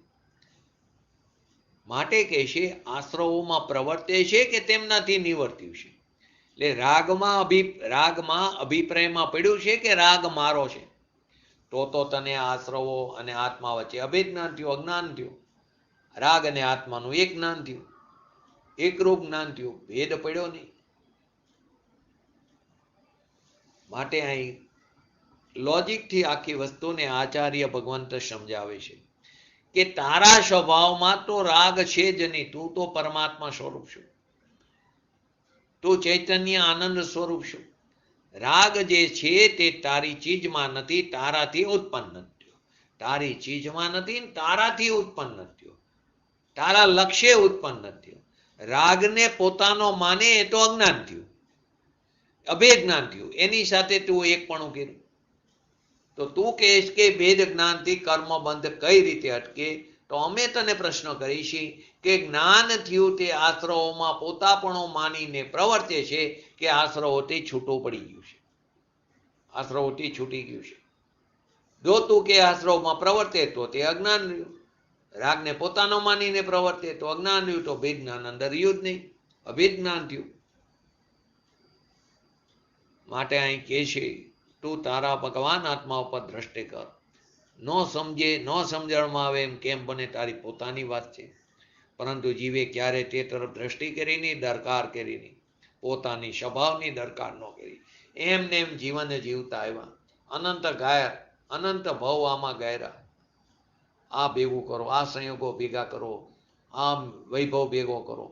માટે કહે છે આશ્રવોમાં પ્રવર્તે છે કે તેમનાથી નિવર્ત્યું છે. એટલે રાગમાં અભિપ્રાયમાં પડ્યું છે કે રાગ મારો છે, તો તને આશ્રવો અને આત્મા વચ્ચે અભેદ જ્ઞાન થયું, અજ્ઞાન થયું. રાગ અને આત્માનું એક જ્ઞાન થયું, એકરૂપ જ્ઞાન થયું, ભેદ પડ્યો નહીં. માટે અહીં લોજિકથી આખી વસ્તુને આચાર્ય ભગવંત સમજાવે છે કે તારા સ્વભાવમાં તો રાગ છે જ નહીં. તું તો પરમાત્મા સ્વરૂપ છું, તું ચૈતન્ય આનંદ સ્વરૂપ છું. રાગ જે છે તે તારી ચીજમાં નથી, તારાથી ઉત્પન્ન થયો. તારી ચીજમાં નથી, તારાથી ઉત્પન્ન થયો, તારા લક્ષ્ય ઉત્પન્ન થયો. રાગને પોતાનો માને એ તો અજ્ઞાન થયું, અભેદ જ્ઞાન થયું. એની સાથે તું એકપણું કર્યું. તો તું કહેશ કે ભેદ જ્ઞાનથી કર્મ બંધ કઈ રીતે અટકે? તો અમે તને પ્રશ્ન કરીશી કે જ્ઞાન થયું તે આશ્રવોમાં પોતાપણો માનીને પ્રવર્તે છે કે આશ્રવોથી છૂટું પડી ગયું છે, આશ્રવોથી છૂટી ગયું છે. જો તું કે આશ્રવમાં પ્રવર્તે તો તે અજ્ઞાન રહ્યું. રાગને પોતાનો માનીને પ્રવર્તે તો અજ્ઞાન રહ્યું. તો ભેદ જ્ઞાન અંદર રહ્યું જ નહીં, અભેદ જ્ઞાન થયું. માટે અહીં કહે છે તું તારા ભગવાન આત્મા ઉપર દ્રષ્ટિ કર. ન સમજણમાં આવે એમ કેમ બને, તારી પોતાની વાત છે. પરંતુ જીવે ક્યારે તે તરફ દ્રષ્ટિ કરી નહીં, દરકાર કરી નહીં, પોતાની સ્વભાવની દરકાર ન કરી. એમને એમ જીવન જીવતા આવ્યા, અનંત ભવ આમાં ગાયરા. આ ભેગું કરો, આ સંયોગો ભેગા કરો, આ વૈભવ ભેગો કરો.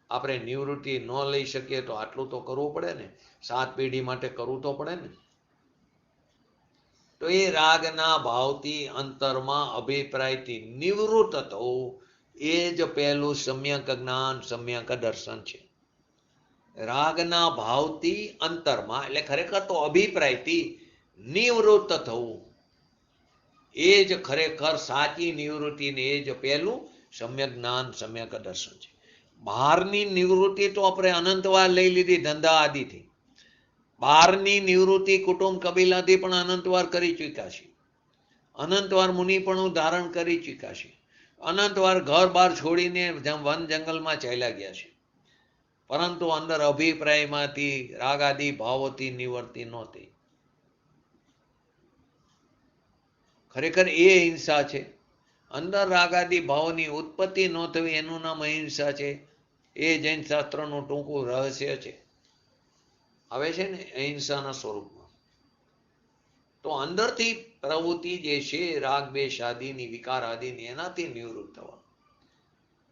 આપણે નિવૃત્તિ ન લઈ શકીએ તો આટલું તો કરવું પડે ને, 7 પેઢી માટે કરવું તો પડે ને. તો એ રાગના ભાવથી અંતરમાં અભિપ્રાયથી નિવૃત્ત થવું એ જ પહેલું સમ્યક જ્ઞાન, સમ્યક દર્શન છે. રાગના ભાવથી અંતરમાં એટલે ખરેખર તો અભિપ્રાયથી નિવૃત્ત થવું એ જ ખરેખર સાચી નિવૃત્તિ ને એ જ પહેલું સમ્યક જ્ઞાન, સમ્યક દર્શન છે. બહારની નિવૃત્તિ તો આપણે અનંતવાર લઈ લીધી ધંધા આદિથી. બહારની નિવૃત્તિ કુટુંબ કબીલાથી પણ અનંતવાર કરી ચૂક્યા છે. અનંતવાર મુનિપણું ધારણ કરી ચૂક્યા છે. અનંતવાર ઘર બહાર છોડીને વન જંગલમાં ચાલ્યા ગયા છે. પરંતુ અંદર અભિપ્રાયમાંથી રાગાદી ભાવોથી નિવૃત્તિ નહોતી. ખરેખર એ હિંસા છે. અંદર રાગાદી ભાવોની ઉત્પત્તિ ન થવી એનું નામ અહિંસા છે. એ જૈન શાસ્ત્રનું ટૂંકું રહસ્ય છે, આવે છે ને અહિંસાના સ્વરૂપમાં. તો અંદરથી પ્રવૃત્તિ જે છે રાગ દ્વેષ આદિની, વિકાર આદિની, એનાથી નિવૃત્ત થવા.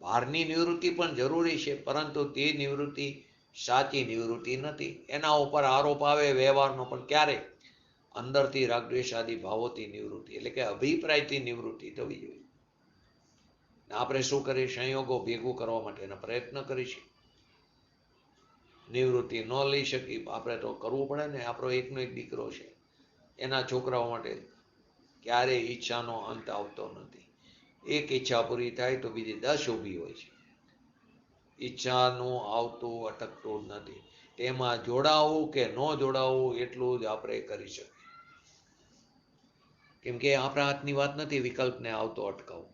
બહારની નિવૃત્તિ પણ જરૂરી છે, પરંતુ તે નિવૃત્તિ સાચી નિવૃત્તિ નથી. એના ઉપર આરોપ આવે વ્યવહારનો, પણ ક્યારે? અંદરથી રાગ દ્વેષ આદિ ભાવોથી નિવૃત્તિ, એટલે કે અભિપ્રાયથી નિવૃત્તિ થવી જોઈએ. આપણે શું કરીએ? સંયોગો ભેગું કરવા માટેના પ્રયત્ન કરીશું. નિવૃત્તિ ન લઈ શકી, આપણે તો કરવું પડે ને. આપણો એકનો એક દીકરો છે, એના છોકરાઓ માટે ક્યારેય ઈચ્છાનો અંત આવતો નથી. એક ઈચ્છા પૂરી થાય તો બીજી 10 ઊભી હોય છે. ઈચ્છાનું આવતું અટકતું નથી. તેમાં જોડાવું કે ન જોડાવું એટલું જ આપણે કરી શકીએ. કેમ કે આપણા હાથની વાત નથી વિકલ્પને આવતો અટકાવવો.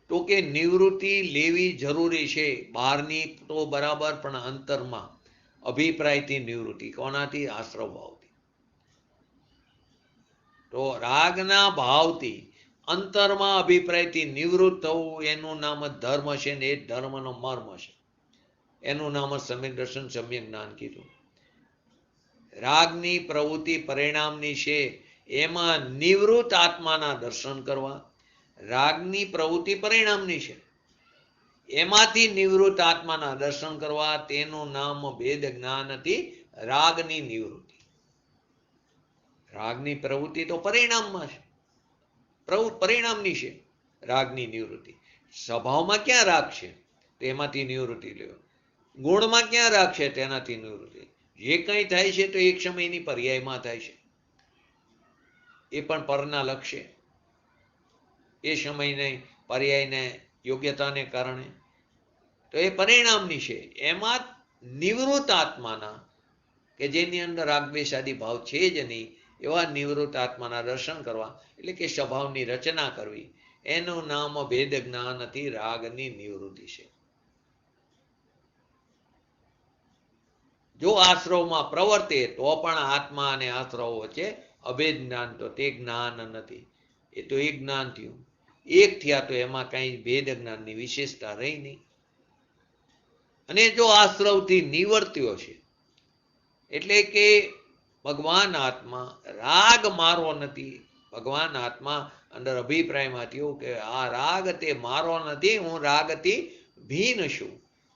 તો કે નિવૃત્તિ લેવી જરૂરી છે. બહારની તો બરાબર, પણ અંતરમાં અભિપ્રાયથી નિવૃત્તિ. કોનાથી? આશ્રવ ભાવથી. તો રાગના ભાવથી અંતરમાં અભિપ્રાયથી નિવૃત્ત થવું એનું નામ જ ધર્મ છે, ને એ ધર્મનો મર્મ છે. એનું નામ જ સમ્યક દર્શન, સમ્યક જ્ઞાન કીધું. રાગની પ્રવૃત્તિ પરિણામની છે. એમાં નિવૃત્ત આત્માના દર્શન કરવા. રાગની પ્રવૃત્તિ પરિણામની છે, એમાંથી નિવૃત્ત આત્માના દર્શન કરવા. તેનું નામ ભેદ જ્ઞાનથી રાગની નિવૃત્તિ. રાગની પ્રવૃત્તિ તો પરિણામમાં છે, પરિણામની છે રાગની નિવૃત્તિ. સ્વભાવમાં ક્યાં રાગ છે? તેમાંથી નિવૃત્તિ લેવો. ગુણમાં ક્યાં રાગ છે? તેનાથી નિવૃત્તિ. જે કંઈ થાય છે તો એક સમયની પર્યાયમાં થાય છે, એ પણ પરના લક્ષ્ય, એ સમયને પર્યાયને યોગ્યતાને કારણે. તો એ પરિણામની છે. એમાં નિવૃત્ત આત્માના, કે જેની અંદર રાગદ્વેષાદી ભાવ છે જ નહીં, એવા નિવૃત્ત આત્માના દર્શન કરવા, એટલે કે સ્વભાવની રચના કરવી. એનું નામ ભેદ જ્ઞાનથી રાગની નિવૃત્તિ છે. જો આશ્રવમાં પ્રવર્તે તો પણ આત્મા અને આશ્રવ વચ્ચે અભેદ જ્ઞાન, તો તે જ્ઞાન નથી. એ તો એક જ્ઞાન થયું. એક થયા તો એમાં કઈ ભેદ જ્ઞાનની વિશેષતા રહી નહીં. અને જો આશ્રવથી નિવર્ત્યો છે, એટલે કે ભગવાન આત્મા, રાગ મારો નથી. ભગવાન આત્મા અંદર અભિપ્રાયમાં થયું કે આ રાગ તે મારો નથી, હું રાગથી ભિન્ન છું.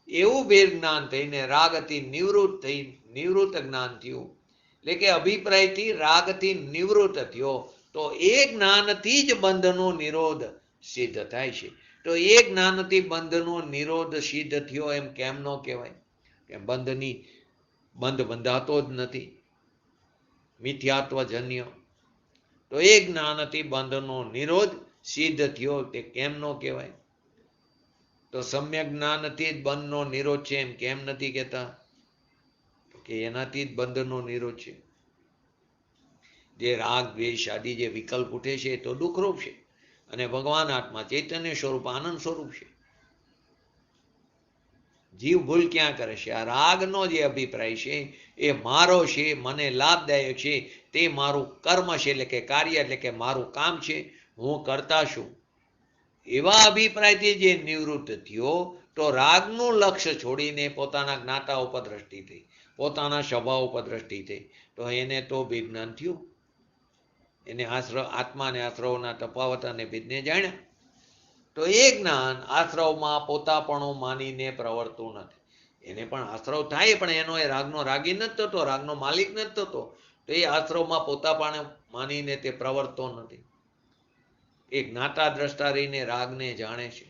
એવું ભેદ જ્ઞાન થઈને રાગથી નિવૃત્ત થઈ, નિવૃત્ત જ્ઞાન થયું. એટલે કે અભિપ્રાયથી રાગથી નિવૃત્ત થયો, તો એ જ્ઞાનથી જ બંધનો નિરોધ સિદ્ધ થાય છે. તો એ જ્ઞાનથી બંધનો નિરોધ સિદ્ધ થયો એમ કેમ ન કહેવાય? કે બંધ બંધાતો જ નથી, મિથ્યાત્વજન્ય. તો એ જ્ઞાનથી બંધનો નિરોધ સિદ્ધ થયો, તે કેમ ન કહેવાય? તો સમ્યક જ્ઞાનથી જ બંધનો નિરોધ છે એમ કેમ નથી કહેતા? તો કે એનાથી જ બંધનો નિરોધ છે. જે રાગ દ્વેષ આદિ જે વિકલ્પ ઉઠે છે એ તો દુઃખરૂપ છે, અને ભગવાન આત્મા ચૈતન્ય સ્વરૂપ આનંદ સ્વરૂપ છે. જીવ ભૂલ ક્યાં કરે છે? આ રાગનો જે અભિપ્રાય છે એ મારો છે, મને લાભદાયક છે, તે મારું કર્મ છે, એટલે કે કાર્ય, એટલે કે મારું કામ છે, હું કરતા છું. એવા અભિપ્રાયથી જે નિવૃત્ત થયો, તો રાગનું લક્ષ્ય છોડીને પોતાના જ્ઞાતા ઉપર દ્રષ્ટિ થઈ, પોતાના સ્વભાવ ઉપર દ્રષ્ટિ થઈ, તો એને તો વિજ્ઞાન થયું. એને આત્મા અને આશ્રવના તફાવત અને ભેદને જાણ્યા. તો એ જ્ઞાન આશ્રવમાં પોતાપણું માનીને પ્રવર્તું નથી. એને પણ આશ્રવ થાય, પણ એનો એ રાગનો રાગી નથી થતો, રાગનો માલિક નથી થતો. તો એ આશ્રવમાં પોતાપણ માનીને તે પ્રવર્તતો નથી. એ જ્ઞાતા દ્રષ્ટા રહીને રાગને જાણે છે.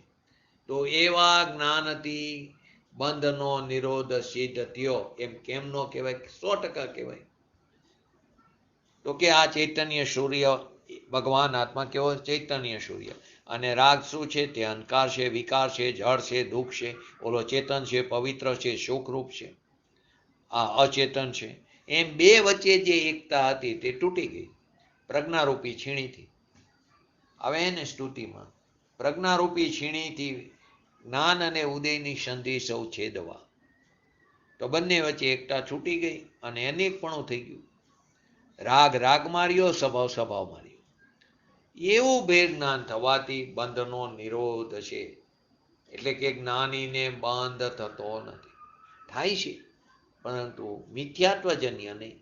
તો એવા જ્ઞાનથી બંધનો નિરોધ સિદ્ધ થયો એમ કેમ નો કહેવાય? 100% કહેવાય. તો કે આ ચૈતન્ય સૂર્ય, ભગવાન આત્મા કેવો? ચૈતન્ય સૂર્ય. અને રાગ શું છે? તે અહંકાર છે, વિકાર છે, જળ છે, દુઃખ છે. ઓલો ચેતન છે, પવિત્ર છે, સુખરૂપ છે. આ અચેતન છે. એમ બે વચ્ચે જે એકતા હતી તે તૂટી ગઈ પ્રજ્ઞારૂપી છીણીથી. હવે એને સ્તુતિમાં પ્રજ્ઞારૂપી છીણીથી જ્ઞાન અને ઉદયની સંધિ સૌ છેદવા. તો બંને વચ્ચે એકતા છૂટી ગઈ અને અનેકપણું થઈ ગયું. રાગ રાગ માર્યો, સ્વભાવ સ્વભાવ માર્યો. એવું ભેદ જ્ઞાન થવાથી બંધનો નિરોધ છે. એટલે કે જ્ઞાનીને બંધ થતો નથી. થાય છે, પરંતુ મિથ્યાત્વજન્ય નહીં.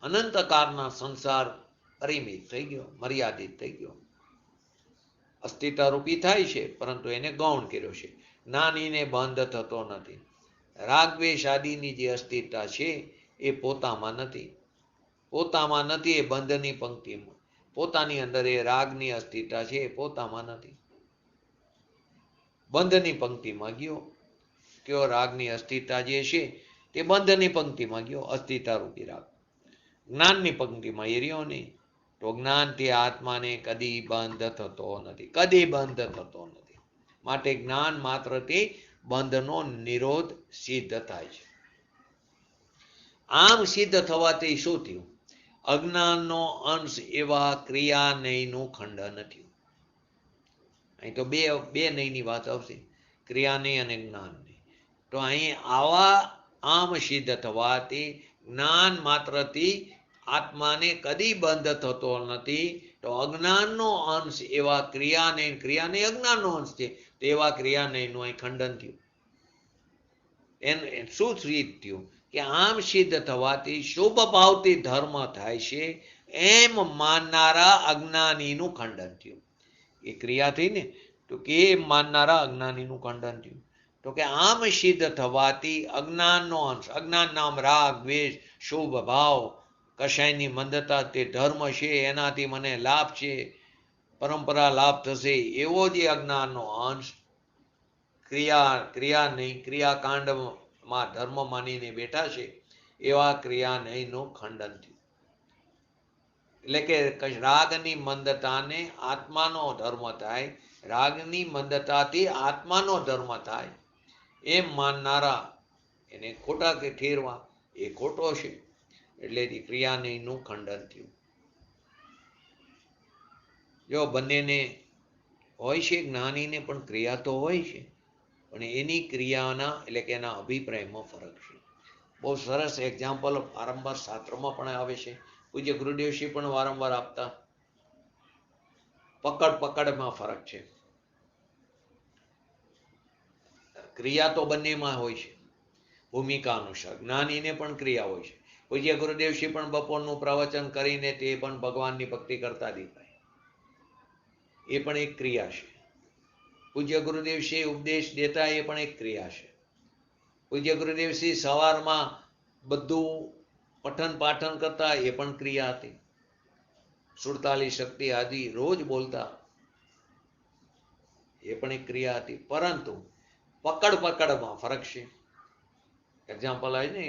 અનંતકાળના સંસાર પરિમિત થઈ ગયો, મર્યાદિત થઈ ગયો. અસ્તિત્વરૂપી થાય છે, પરંતુ એને ગૌણ કર્યો છે. જ્ઞાનીને બંધ થતો નથી. રાગદ્વેષ આદિની જે અસ્તિત્વ છે એ પોતામાં નથી. પોતામાં નથી, એ બંધની પંક્તિમાં. પોતાની અંદર એ રાગની અસ્તિત્વ છે એ પોતામાં નથી, બંધની પંક્તિમાં ગયો. કયો? રાગની અસ્તિત્વ જે છે તે બંધની પંક્તિમાં ગયો, અસ્તિત્વ રૂપી રાગ. જ્ઞાનની પંક્તિમાં એ રહ્યો નહીં. તો જ્ઞાનથી આત્માને કદી બંધ થતો નથી, કદી બંધ થતો નથી. માટે જ્ઞાન માત્રથી બંધનો નિરોધ સિદ્ધ થાય છે. આમ સિદ્ધ થવાથી શું થયું? અજ્ઞાનનો અંશ એવા ક્રિયાનયનું ખંડન થયું. અહીં તો બે નયની વાત આવશે, ક્રિયાનય અને જ્ઞાનની. તો અહીં આવા આમ સિદ્ધ થવાથી જ્ઞાન માત્રથી આત્માને કદી બંધ થતો નથી. તો અજ્ઞાનનો અંશ એવા ક્રિયાનય અજ્ઞાનનો અંશ છે, તો એવા ક્રિયાનયનું અહીં ખંડન થયું. એને શું સિદ્ધ થયું? કે આમ સિદ્ધ થવાથી શુભ ભાવથી ધર્મ થાય છે એમ માનનારા અજ્ઞાનીનું ખંડન થયું. એ ક્રિયા થઈ ને, તો કે માનનારા અજ્ઞાનીનું ખંડન થયું. તો કે આમ સિદ્ધ થવાથી અજ્ઞાનનો અંશ, અજ્ઞાન નામ રાગ દ્વેષ શુભ ભાવ કશાયની મંદતા તે ધર્મ છે, એનાથી મને લાભ છે, પરંપરા લાભ થશે, એવો જે અજ્ઞાનનો અંશ ક્રિયાકાંડમાં ધર્મ માનીને બેઠા છે, એવા ક્રિયાનયનું ખંડન થયું. એટલે કે રાગની મંદતાને આત્માનો ધર્મ થાય, રાગની મંદતાથી આત્માનો ધર્મ થાય એમ માનનારા એને ખોટા કે ઠેરવા, એ ખોટો છે. એટલે ક્રિયાનયનું ખંડન થયું. જો બંનેને હોય છે, જ્ઞાનીને પણ ક્રિયા તો હોય છે, પણ એની ક્રિયાના એટલે કે એના અભિપ્રાયમાં ફરક છે. બહુ સરસ એક્ઝામ્પલ વારંવાર શાસ્ત્રોમાં પણ આવે છે, પૂજ્ય ગુરુદેવશ્રી પણ વારંવાર આપતા. પકડમાં ફરક છે. ક્રિયા તો બંનેમાં હોય છે ભૂમિકા અનુસાર. જ્ઞાનીને પણ ક્રિયા હોય છે. પૂજ્ય ગુરુદેવશ્રી પણ બપોરનું પ્રવચન કરીને તે પણ ભગવાનની ભક્તિ કરતા દેખાય, એ પણ એક ક્રિયા છે. પૂજ્ય ગુરુદેવશ્રી ઉપદેશ દેતા, એ પણ એક ક્રિયા છે. પૂજ્ય ગુરુદેવશ્રી સવારમાં બધું પઠન પાઠન કરતા, એ પણ ક્રિયા હતી. 47 શક્તિ આદિ રોજ બોલતા, એ પણ એક ક્રિયા હતી. પરંતુ પકડમાં ફરક છે. એક્ઝામ્પલ આવે ને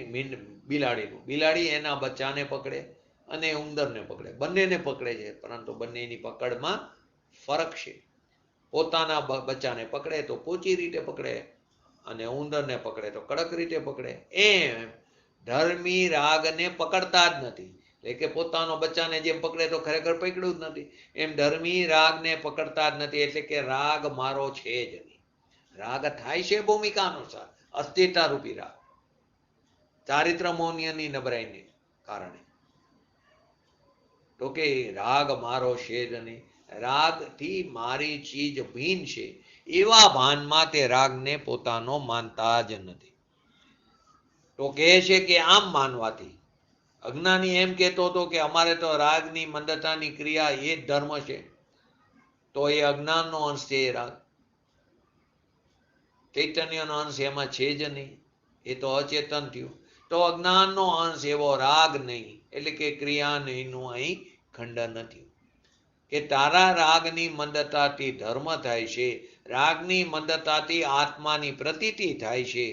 બિલાડીનું. બિલાડી એના બચ્ચાને પકડે અને ઉંદરને પકડે, બંનેને પકડે છે, પરંતુ બંનેની પકડમાં ફરક છે. પોતાના બચ્ચાને પકડે તો પોચી રીતે પકડે, અને ઉંદરને પકડે તો કડક રીતે પકડે. એમ ધર્મી રાગને પકડતા જ નથી, એટલે કે પોતાનો બચ્ચાને જેમ પકડે તો ખરેખર પકડ્યું જ નથી, એમ ધર્મી રાગને પકડતા જ નથી. એટલે કે રાગ મારો છે જ નહીં. રાગ થાય છે ભૂમિકા અનુસાર, અસ્થિરતા રૂપી રાગ, ચારિત્ર મૌન્યની નબળાઈને કારણે. તો કે રાગ મારો છે જ નહીં. રાગથી મારી ચીજ ભીન છે એવા ભાનમાં તે રાગને પોતાનો માનતા જ નથી. તો કહે છે કે આમ માનવાથી અજ્ઞાની એમ કહેતો હતો કે અમારે તો રાગની મંદતાની ક્રિયા એ જ ધર્મ છે, તો એ અજ્ઞાનનો અંશ છે. એ રાગ ચૈતન્યનો અંશ એમાં છે જ નહીં, એ તો અચેતન થયું. તો અજ્ઞાનનો અંશ એવો રાગ નહીં, એટલે કે ક્રિયા નહીંનું અહીં ખંડન નથી. કે તારા રાગની મંદતાથી ધર્મ થાય છે, રાગની મંદતાથી આત્માની પ્રતીતિ થાય છે,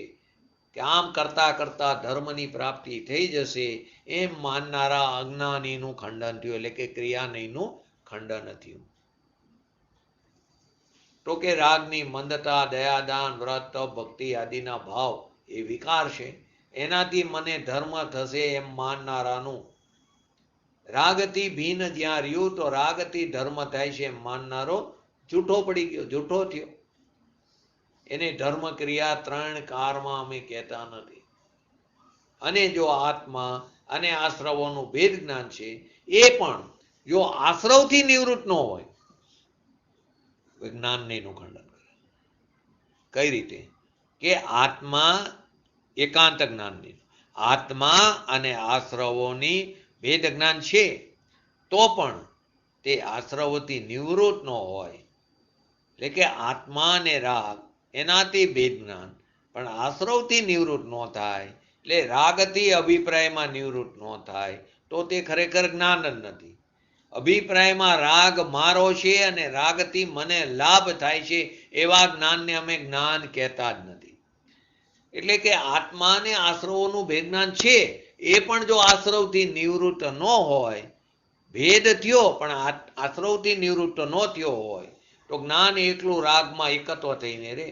કે આમ કરતા કરતા ધર્મની પ્રાપ્તિ થઈ જશે એમ માનનારા અજ્ઞાનીનું ખંડન થયું. એટલે કે ક્રિયા નહીંનું ખંડન થયું. તો કે રાગની મંદતા, દયાદાન, વ્રત, ભક્તિ આદિના ભાવ એ વિકાર છે, એનાથી મને ધર્મ થશે એમ માનનારાનું. રાગથી ભીન જ્યાં રહ્યું, તો રાગથી ધર્મ થાય છે એમ માનનારો જૂઠો પડી ગયો, જૂઠો થયો. એને ધર્મ ક્રિયા 3 કારમાં અમે કહેતા નથી. અને જો આત્મા અને આશ્રવોનું ભેદ જ્ઞાન છે, એ પણ જો આશ્રવથી નિવૃત્ત ન હોય, જ્ઞાનનું ખંડન કરે. કઈ રીતે? કે આત્મા એકાંત જ્ઞાનની, આત્મા અને આશ્રવોની ભેદ જ્ઞાન છે, તો પણ તે આશ્રવોથી નિવૃત્ત ન હોય. એટલે કે આત્મા અને રાગ એનાથી ભેદ જ્ઞાન, પણ આશ્રવથી નિવૃત્ત ન થાય, એટલે રાગથી અભિપ્રાયમાં નિવૃત્ત ન થાય, તો તે ખરેખર જ્ઞાન જ નથી. અભિપ્રાયમાં રાગ મારો છે અને રાગથી મને લાભ થાય છે, એવા જ્ઞાનને અમે જ્ઞાન કહેતા જ નથી. એટલે કે આત્મા અને આશ્રવોનું ભેદ જ્ઞાન છે, એ પણ જો આશ્રવથી નિવૃત્ત ન હોય, ભેદ થયો પણ આશ્રવથી નિવૃત્ત ન થયો હોય તો જ્ઞાન એકલું રાગમાં એકત્વ થઈને રે.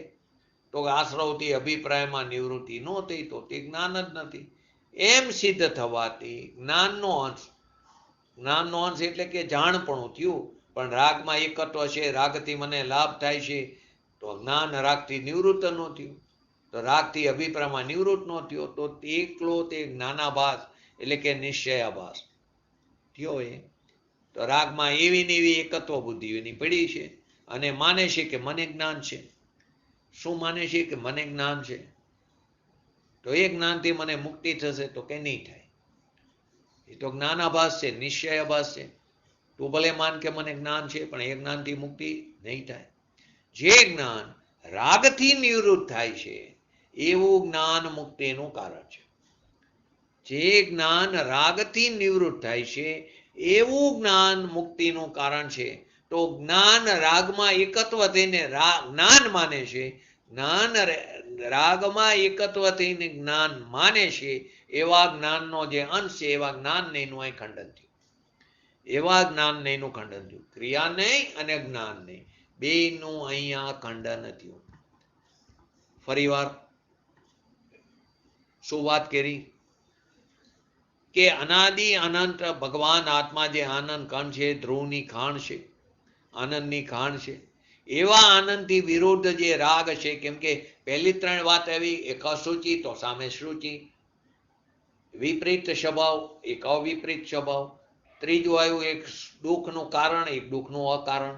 તો આશ્રવથી અભિપ્રાયમાં નિવૃત્તિ ન થઈ તો તે જ્ઞાન જ નથી. એમ સિદ્ધ થવાથી જ્ઞાનનો અંશ એટલે કે જાણપણું થયું. પણ રાગમાં એકત્વ છે, રાગથી મને લાભ થાય છે, તો જ્ઞાન રાગથી નિવૃત્ત ન થયું. તો રાગથી અભિપ્રાયમાં નિવૃત્ત ન થયો તો એકલો તે જ્ઞાનાભાસ એટલે કે નિશ્ચયાભાસ થયો. એ તો રાગમાં એવી ને એવી એકત્વ બુદ્ધિ એની પડી છે અને માને છે કે મને જ્ઞાન છે. શું માને છે? કે મને જ્ઞાન છે. તો એ જ્ઞાનથી મને મુક્તિ થશે તો કે નહીં થાય. એ તો જ્ઞાનાભાસ છે, નિશ્ચયાભાસ છે. તું ભલે માન કે મને જ્ઞાન છે પણ એ જ્ઞાનથી મુક્તિ નહીં થાય. જે જ્ઞાન રાગથી નિવૃત્ત થાય છે એવું જ્ઞાન મુક્તિનું કારણ છે. જે જ્ઞાન રાગથી નિવૃત્ત થાય છે એવું જ્ઞાન મુક્તિનું કારણ છે. તો જ્ઞાન રાગમાં એકત્વ થઈને જ્ઞાન માને છે, જ્ઞાન રાગમાં એકત્વ થઈને જ્ઞાન માને છે, એવા જ્ઞાનનો જે અંશ છે એવા જ્ઞાન નહીંનું અહીં ખંડન થયું. એવા જ્ઞાન નહીંનું ખંડન થયું. ક્રિયા નહીં અને જ્ઞાન નહીં બેયનું અહીંયા ખંડન થયું. ફરીવાર શું વાત કરી? કે અનાદિ અનંત ભગવાન આત્મા જે આનંદ કણ છે, ધ્રુવની ખાણ છે, આનંદની ખાણ છે, એવા આનંદથી વિરુદ્ધ જે રાગ છે. કેમ કે પહેલી ત્રણ વાત આવી, એક અશુચિ તો સામે શુચિ, વિપરીત સ્વભાવ એક અવિપરીત સ્વભાવ, ત્રીજું આવ્યું એક દુઃખનું કારણ એક દુઃખનું અકારણ.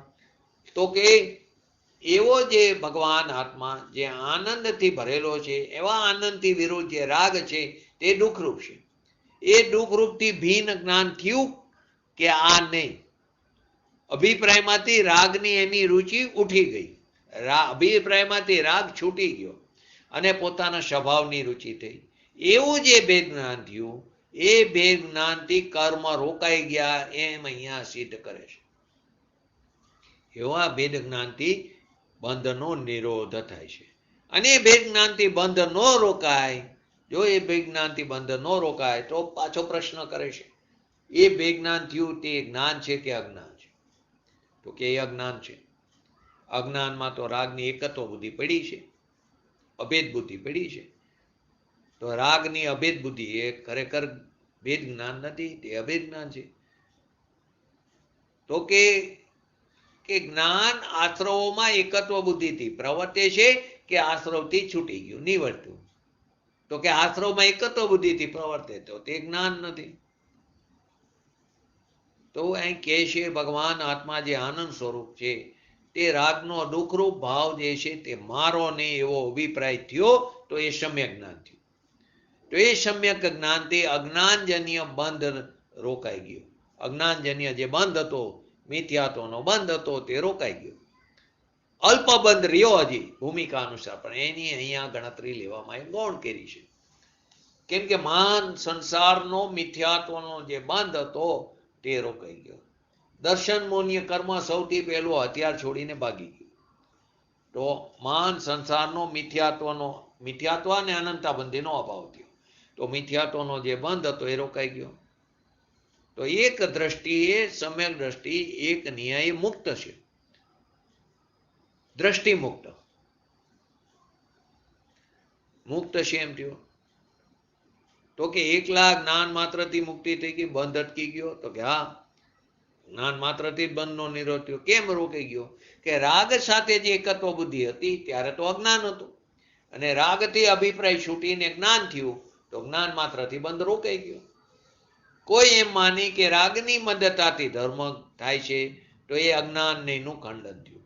તો કે એવો જે ભગવાન આત્મા જે આનંદથી ભરેલો છે એવા આનંદથી વિરુદ્ધ જે રાગ છે તે દુઃખરૂપ છે. એ દુઃખરૂપથી ભિન્ન જ્ઞાન થયું કે આ નહીં. અભિપ્રાયમાંથી રાગની એની રુચિ ઉઠી ગઈ, અભિપ્રાયમાંથી રાગ છૂટી ગયો અને પોતાના સ્વભાવની રુચિ થઈ. એવું જે ભેદ જ્ઞાન થયું એ ભેદ જ્ઞાનથી કર્મ રોકાઈ ગયા એમ અહીંયા સિદ્ધ કરે છે. એવા ભેદ જ્ઞાનથી બંધનો નિરોધ થાય છે. અને ભેદ જ્ઞાનથી બંધ ન રોકાય, જો એ ભેદ જ્ઞાનથી બંધ ન રોકાય તો પાછો પ્રશ્ન કરે છે એ ભેદ જ્ઞાન થયું તે જ્ઞાન છે કે અજ્ઞાન છે? તો કે એ અજ્ઞાન છે. અજ્ઞાનમાં તો રાગની એકત્વ બુદ્ધિ પડી છે, અભેદ બુદ્ધિ પડી છે. તો રાગની અભેદ બુદ્ધિ એ ખરેખર ભેદ જ્ઞાન નથી, તે અભેદ જ્ઞાન છે. તો કે જ્ઞાન આશ્રવોમાં એકત્વ બુદ્ધિથી પ્રવર્તે છે કે આશ્રવથી છૂટી ગયું નિવર્ત્યું? તો કે આશ્રવમાં એકત્વ બુદ્ધિથી પ્રવર્તે તો તે જ્ઞાન નથી. તો અહીં કહે છે ભગવાન આત્મા જે આનંદ સ્વરૂપ છે તે રાગનો દુઃખરૂપ ભાવ જે છે તે મારો નહીં એવો અભિપ્રાય થયો તો એ સમ્યક જ્ઞાન થયું. તો એ સમ્યક જ્ઞાનથી અજ્ઞાનજન્ય બંધ રોકાઈ ગયો. અજ્ઞાનજન્ય જે બંધ હતો, મિથ્યાત્વનો બંધ હતો તે રોકાઈ ગયો. અલ્પ બંધ રહ્યો હજી ભૂમિકા અનુસાર, પણ એની અહીંયા ગણતરી લેવામાં ગૌણ કરી છે. કેમ કે માન સંસારનો મિથ્યાત્વનો જે બંધ હતો તે રોકાઈ ગયો. દર્શન મોન્ય કર્મ સૌથી પહેલું હથિયાર છોડીને ભાગી ગયું. તો માન સંસારનો મિથ્યાત્વ અને અનંતા બંધીનો અભાવ થયો. તો મિથ્યાત્વનો જે બંધ હતો એ રોકાઈ ગયો. તો એક દ્રષ્ટિએ સમ્યક દ્રષ્ટિ એક ન્યાય મુક્ત છે, દ્રષ્ટિ મુક્ત છે એમ થયો. તો કે એકલા જ્ઞાન માત્રથી મુક્તિ થઈ ગઈ, બંધ અટકી ગયો? તો કે હા, જ્ઞાન માત્રથી જ બંધનો નિરોધ થયો. કેમ રોકાઈ ગયો? કે રાગ સાથે જે એકત્વ બુદ્ધિ હતી ત્યારે તો અજ્ઞાન હતું, અને રાગથી અભિપ્રાય છૂટીને જ્ઞાન થયું તો જ્ઞાન માત્રથી બંધ રોકાઈ ગયો. કોઈ એમ માની કે રાગની મદદતાથી ધર્મ થાય છે તો એ અજ્ઞાન નહીંનું ખંડન થયું.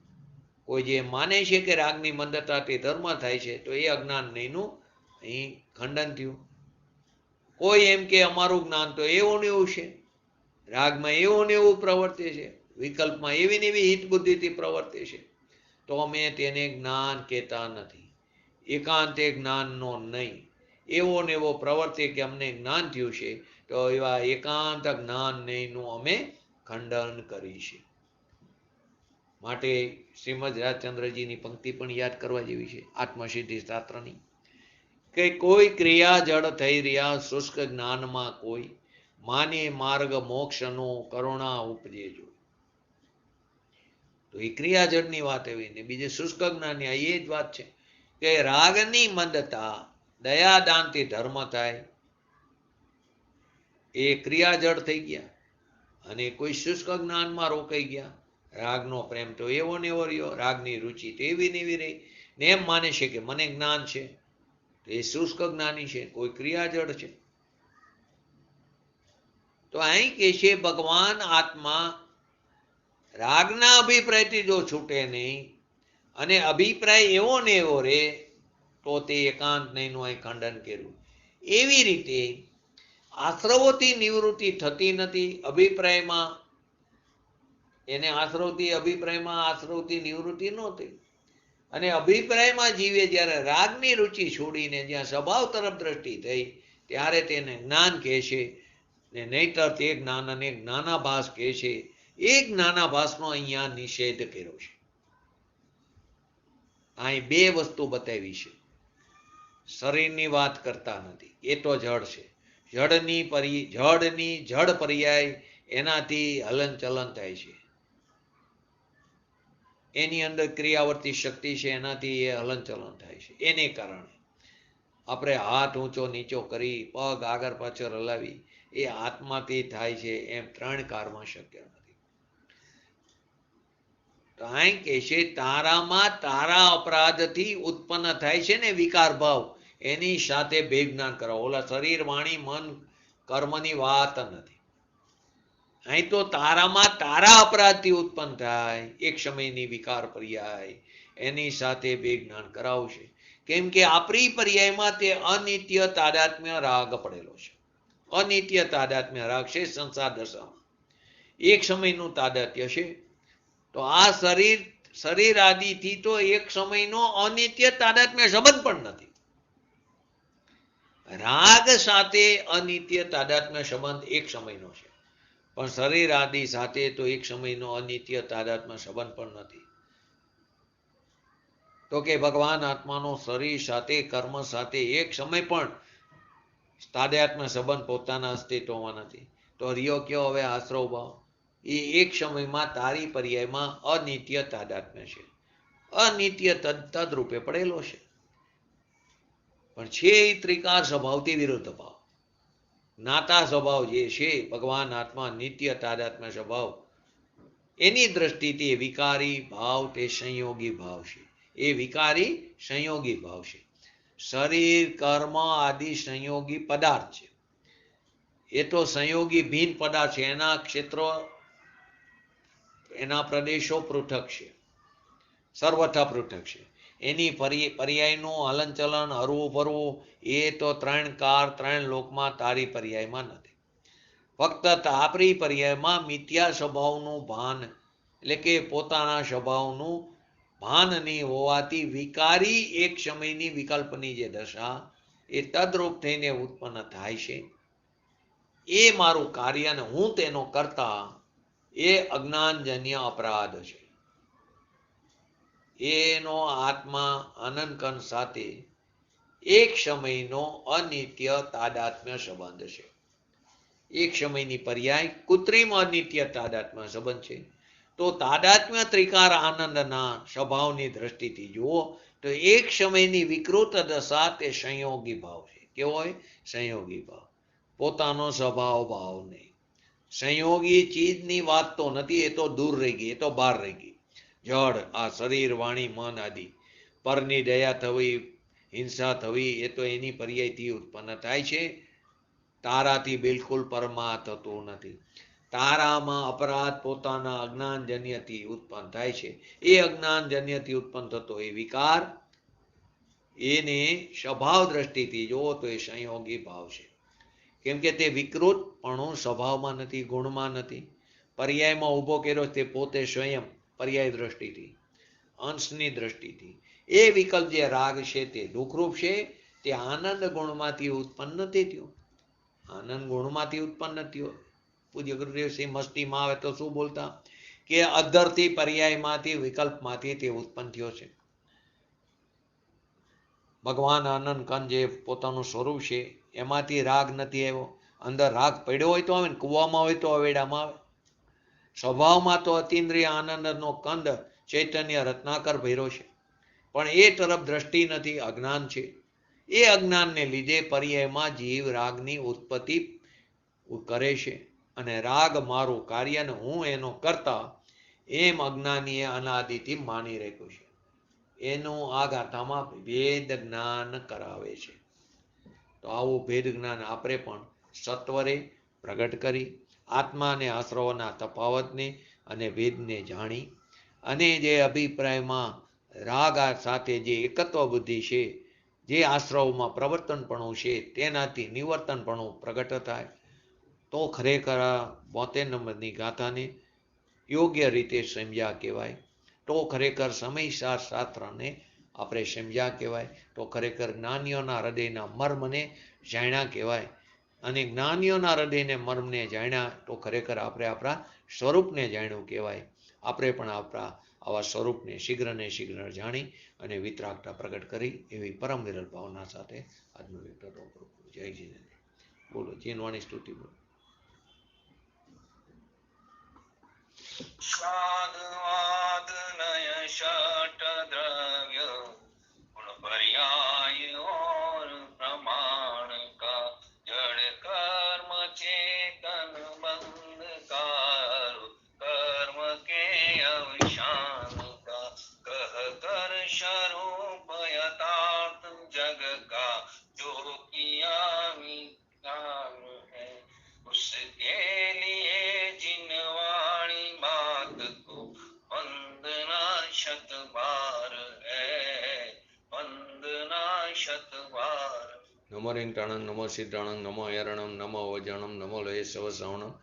કોઈ જે માને છે કે રાગની મદદતાથી ધર્મ થાય છે તો એ અજ્ઞાન નહીંનું અહીં ખંડન થયું. કોઈ એમ કે અમારું જ્ઞાન તો એવું ને એવું છે, રાગમાં એવું ને એવું પ્રવર્તે છે, વિકલ્પમાં એવી ને એવી હિત બુદ્ધિથી પ્રવર્તે છે, તો અમે તેને જ્ઞાન કહેતા નથી. એકાંતે જ્ઞાનનો નહીં, એવો ને એવો પ્રવર્તે કે અમને જ્ઞાન થયું છે તો એવા એકાંત જ્ઞાન નહીંનું અમે ખંડન કરી છે. માટે શ્રીમદ રાજચંદ્રજીની પંક્તિ પણ યાદ કરવા જેવી છે આત્મસિદ્ધિ શાસ્ત્રની, કે કોઈ ક્રિયા જડ થઈ રહ્યા શુષ્ક જ્ઞાનમાં કોઈ માની માર્ગ મોક્ષનો કરુણા ઉપજેજો. તો એ ક્રિયા જડની વાત એવી ને બીજી શુષ્ક જ્ઞાની એ જ વાત છે કે રાગની મંદતા દયાદાનથી ધર્મ થાય એ ક્રિયા જડ થઈ ગયા. અને કોઈ શુષ્ક જ્ઞાનમાં રોકાઈ ગયા. રાગનો પ્રેમ તો એવો ને એવો રહ્યો, રાગની રુચિ તો એવી ને એવી રહી ને એમ માને છે કે મને જ્ઞાન છે, તો એ શુષ્ક જ્ઞાની છે, કોઈ ક્રિયા જડ છે. તો અહીં કે છે ભગવાન આત્મા રાગના અભિપ્રાયથી જો છૂટે નહીં અને અભિપ્રાય એવો ને એવો રે તો તે એકાંત નહીંનું અહીં ખંડન કર્યું. એવી રીતે આશ્રવોથી નિવૃત્તિ થતી નથી. અભિપ્રાયમાં એને આશ્રવથી નિવૃત્તિ નહોતી. અને અભિપ્રાયમાં જીવે જ્યારે રાગની રુચિ છોડીને જ્યાં સ્વભાવ તરફ દ્રષ્ટિ થઈ ત્યારે તેને જ્ઞાન કહે છે ને નહીતર તે જ્ઞાનને જ્ઞાનાભાસ કહે છે. એ જ્ઞાનાભાસનો અહીંયા નિષેધ કર્યો છે. અહીં બે વસ્તુ બતાવી છે. શરીરની વાત કરતા નથી, એ તો જડ છે. જડની જડ પર્યાય એનાથી હલનચલન થાય છે. એની અંદર ક્રિયાવર્તી શક્તિ છે, એનાથી એ હલનચલન થાય છે. એને કારણે આપણે હાથ ઊંચો નીચો કરી પગ આગળ પાછળ હલાવી એ આત્માથી થાય છે. એમ ત્રણ કારમાં શક્ય નથી. તો અહીં કે છે તારામાં તારા અપરાધથી ઉત્પન્ન થાય છે ને વિકાર ભાવ, એની સાથે ભેદ જ્ઞાન કરાવો. ઓલા શરીર વાણી મન કર્મની વાત નથી. અહીં તો તારામાં તારા અપરાધથી ઉત્પન્ન થાય એક સમયની વિકાર પર્યાય એની સાથે ભેદ જ્ઞાન કરાવશે. કેમ કે આપણી પર્યાયમાં તે અનિત્ય તાદાત્મ્ય રાગ પડેલો છે. અનિત્ય તાદાત્મ્ય રાગ છે સંસાર દશામાં. એક સમયનું તાદાત્મ્ય છે. તો આ શરીર આદિથી તો એક સમયનો અનિત્ય તાદાત્મ્ય સંબંધ પણ નથી. રાગ સાથે અનિત્ય તાદાત્મ્ય સંબંધ એક સમયનો છે, પણ શરીર આદિ સાથે તો એક સમયનો અનિત્ય તાદાત્મ્ય સંબંધ પણ નથી. તો કે ભગવાન આત્માનો શરીર સાથે કર્મ સાથે એક સમય પણ તાદાત્મ્ય સંબંધ પોતાના અસ્તિત્વમાં નથી. તો રિયો કયો હવે આશ્રવ ભાવ એ એક સમયમાં તારી પર્યાયમાં અનિત્ય તાદાત્મ્ય છે. અનિત્ય તદરૂપે પડેલો છે, પણ છે એ ત્રિકાર સ્વભાવથી વિરુદ્ધ ભાવ. જ્ઞાતા સ્વભાવ જે છે ભગવાન આત્મા નિત્ય તાદાત્મ્ય સ્વભાવ, એની દ્રષ્ટિથી વિકારી ભાવ તે સંયોગી ભાવ છે. એ વિકારી સંયોગી ભાવ છે. શરીર કર્મ આદિ સંયોગી પદાર્થ છે. એ તો સંયોગી ભિન્ન પદાર્થ છે. એના ક્ષેત્રો એના પ્રદેશો પૃથક છે, સર્વથા પૃથક છે. એની પર્યાયનું હલનચલન હરવું ફરવું એ તો ત્રણ કાર ત્રણ લોકમાં તારી પર્યાયમાં નથી. ફક્ત તાપરી પર્યાયમાં મિથ્યા સ્વભાવનું ભાન એટલે કે પોતાના સ્વભાવનું ભાન નહીં હોવાથી વિકારી એક સમયની વિકલ્પની જે દશા એ તદરૂપ થઈને ઉત્પન્ન થાય છે. એ મારું કાર્ય ને હું તેનો કરતા એ અજ્ઞાનજન્ય અપરાધ છે. એનો આત્મા અનંતકન સાથે એક સમયનો અનિત્ય તાદાત્મ્ય સંબંધ છે. એક સમયની પર્યાય કૃત્રિમ અનિત્ય તાદાત્મ્ય સંબંધ છે. તો તાદાત્મ્ય ત્રિકાર આનંદના સ્વભાવની દ્રષ્ટિથી જુઓ તો એક સમયની વિકૃત દશા તે સંયોગી ભાવ છે. કેવો હોય? સંયોગી ભાવ. પોતાનો સ્વભાવ ભાવ નહીં. સંયોગી ચીજની વાત તો નથી, એ તો દૂર રહી ગઈ, એ તો બહાર રહી ગઈ. જડ આ શરીર વાણી મન આદિ પરની દયા થવી હિંસા થવી એ તો એની પર્યાયથી ઉત્પન્ન થાય છે. તારાથી બિલકુલ પરમાં થતું નથી. તારામાં અપરાધ પોતાના અજ્ઞાનજન્યથી ઉત્પન્ન થાય છે. એ અજ્ઞાનજન્યથી ઉત્પન્ન થતો એ વિકાર એને સ્વભાવ દ્રષ્ટિથી જુઓ તો એ સંયોગી ભાવ છે. કેમ કે તે વિકૃતપણું સ્વભાવમાં નથી, ગુણમાં નથી. પર્યાયમાં ઊભો કર્યો તે પોતે સ્વયં પર્યાય દ્રષ્ટિથી અંશની દ્રષ્ટિથી એ વિકલ્પ જે રાગ છે તે દુઃખરૂપ છે. તે આનંદ ગુણમાંથી ઉત્પન્ન નથી થયો. આનંદ ગુણમાંથી ઉત્પન્ન થયો. પૂજ્ય ગુરુદેવસિંહ મસ્તીમાં આવે તો શું બોલતા કે અધરથી પર્યાયમાંથી વિકલ્પમાંથી તે ઉત્પન્ન થયો છે. ભગવાન આનંદ કંદ જે પોતાનું સ્વરૂપ છે એમાંથી રાગ નથી આવ્યો અંદર રાગ પડ્યો હોય તો આવે ને, કૂવામાં હોય તો અવેડામાં આવે. સ્વભાવમાં તો અતિન્દ્રિય આનંદનો કંદ ચૈતન્ય રત્નાકર ભર્યો છે, પણ એ તરફ દ્રષ્ટિ નથી, અજ્ઞાન છે. એ અજ્ઞાનને લીધે પર્યાયમાં જીવ રાગની ઉત્પત્તિ કરે છે, અને રાગ મારું કાર્ય ને હું એનો કરતા એમ અજ્ઞાનીએ અનાદિથી માની રાખ્યું છે. એનું આ ગાથામાં ભેદ જ્ઞાન કરાવે છે. તો આવું ભેદ જ્ઞાન આપણે પણ સત્વરે પ્રગટ કરી આત્મા અને આશ્રવોના તફાવતને અને ભેદને જાણી, અને જે અભિપ્રાયમાં રાગ સાથે જે એકત્વ બુદ્ધિ છે, જે આશ્રવમાં પ્રવર્તનપણું છે, તેનાથી નિવર્તનપણું પ્રગટ થાય, તો ખરેખર 72 નંબરની ગાથાને યોગ્ય રીતે સમજ્યા કહેવાય. તો ખરેખર સમયસાર શાસ્ત્રને આપણે સમજ્યા કહેવાય. તો ખરેખર જ્ઞાનીઓના હૃદયના મર્મને જાણ્યા કહેવાય. અને જ્ઞાનીઓના હૃદયને મર્મને જાણ્યા તો ખરેખર આપણે આપણા સ્વરૂપને જાણ્યું કહેવાય. આપણે પણ આપણા આવા સ્વરૂપને શીઘ્ર ને શીઘ્ર જાણી અને વિતરાગતા પ્રગટ કરી એવી પરમ વિરલ ભાવના સાથે આજનો લેક્ચર પૂરો. જય જીનેન્દ્ર. બોલો જીનવાણી સ્તુતિ બોલો. स्वादवाद नय षट द्रव्य गुण पर्याय और प्रमाण का जड़ कर्म चेतन बंध कारो कर्म के अवसान का कह कर स्वरूप यथार्थ जग का जो किया विज्ञान है उसके लिए जिनवाणी बात को वंदना शत बार है वंदना शत बार. નમો રિંગટાણં નમો સિદ્ધાણં નમો યરણં નમો વજણં નમો લય સવ સવણં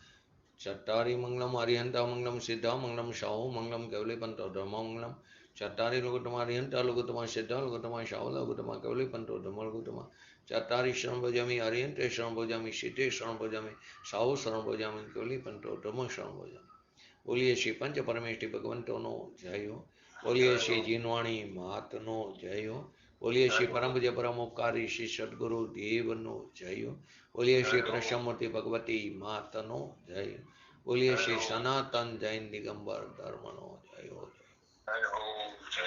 ચટ્ટારી મંગલમ હરિહંતા મંગલમ સિદ્ધા મંગલમ શાહુ મંગલમ કેવલી પંતો ધર્મ મંગલમ ચટ્ટારી લુગુતમા હરિહંતા લુગુતમા સિદ્ધા લુગુતમા શાહુ લુગુતમા કેવલી પંતો ધર્મ લુગુતમા ચટ્ટારી શરણ ભોજામી હરિહંતે શરણ ભોજામી સિદ્ધે શરણ ભોજામી શાહુ શરણ ભોજામી કેવલી પંતો ધર્મ શરણ ભોજામી. બોલીએ શ્રી પંચ પરમેષ્ઠી ભગવંતોનો જય હો. બોલીએ શ્રી જીનવાણી માતનો જય હો. બોલીએ શ્રી પરમ પૂજ્ય પરમોપકારી શ્રી સદગુરુ દેવનો જય હો. બોલીએ શ્રી પ્રસમૂર્તિ ભગવતી માતનો જય હો. બોલીએ શ્રી સનાતન જૈન દિગંબર ધર્મનો જય હો. જય હો. જય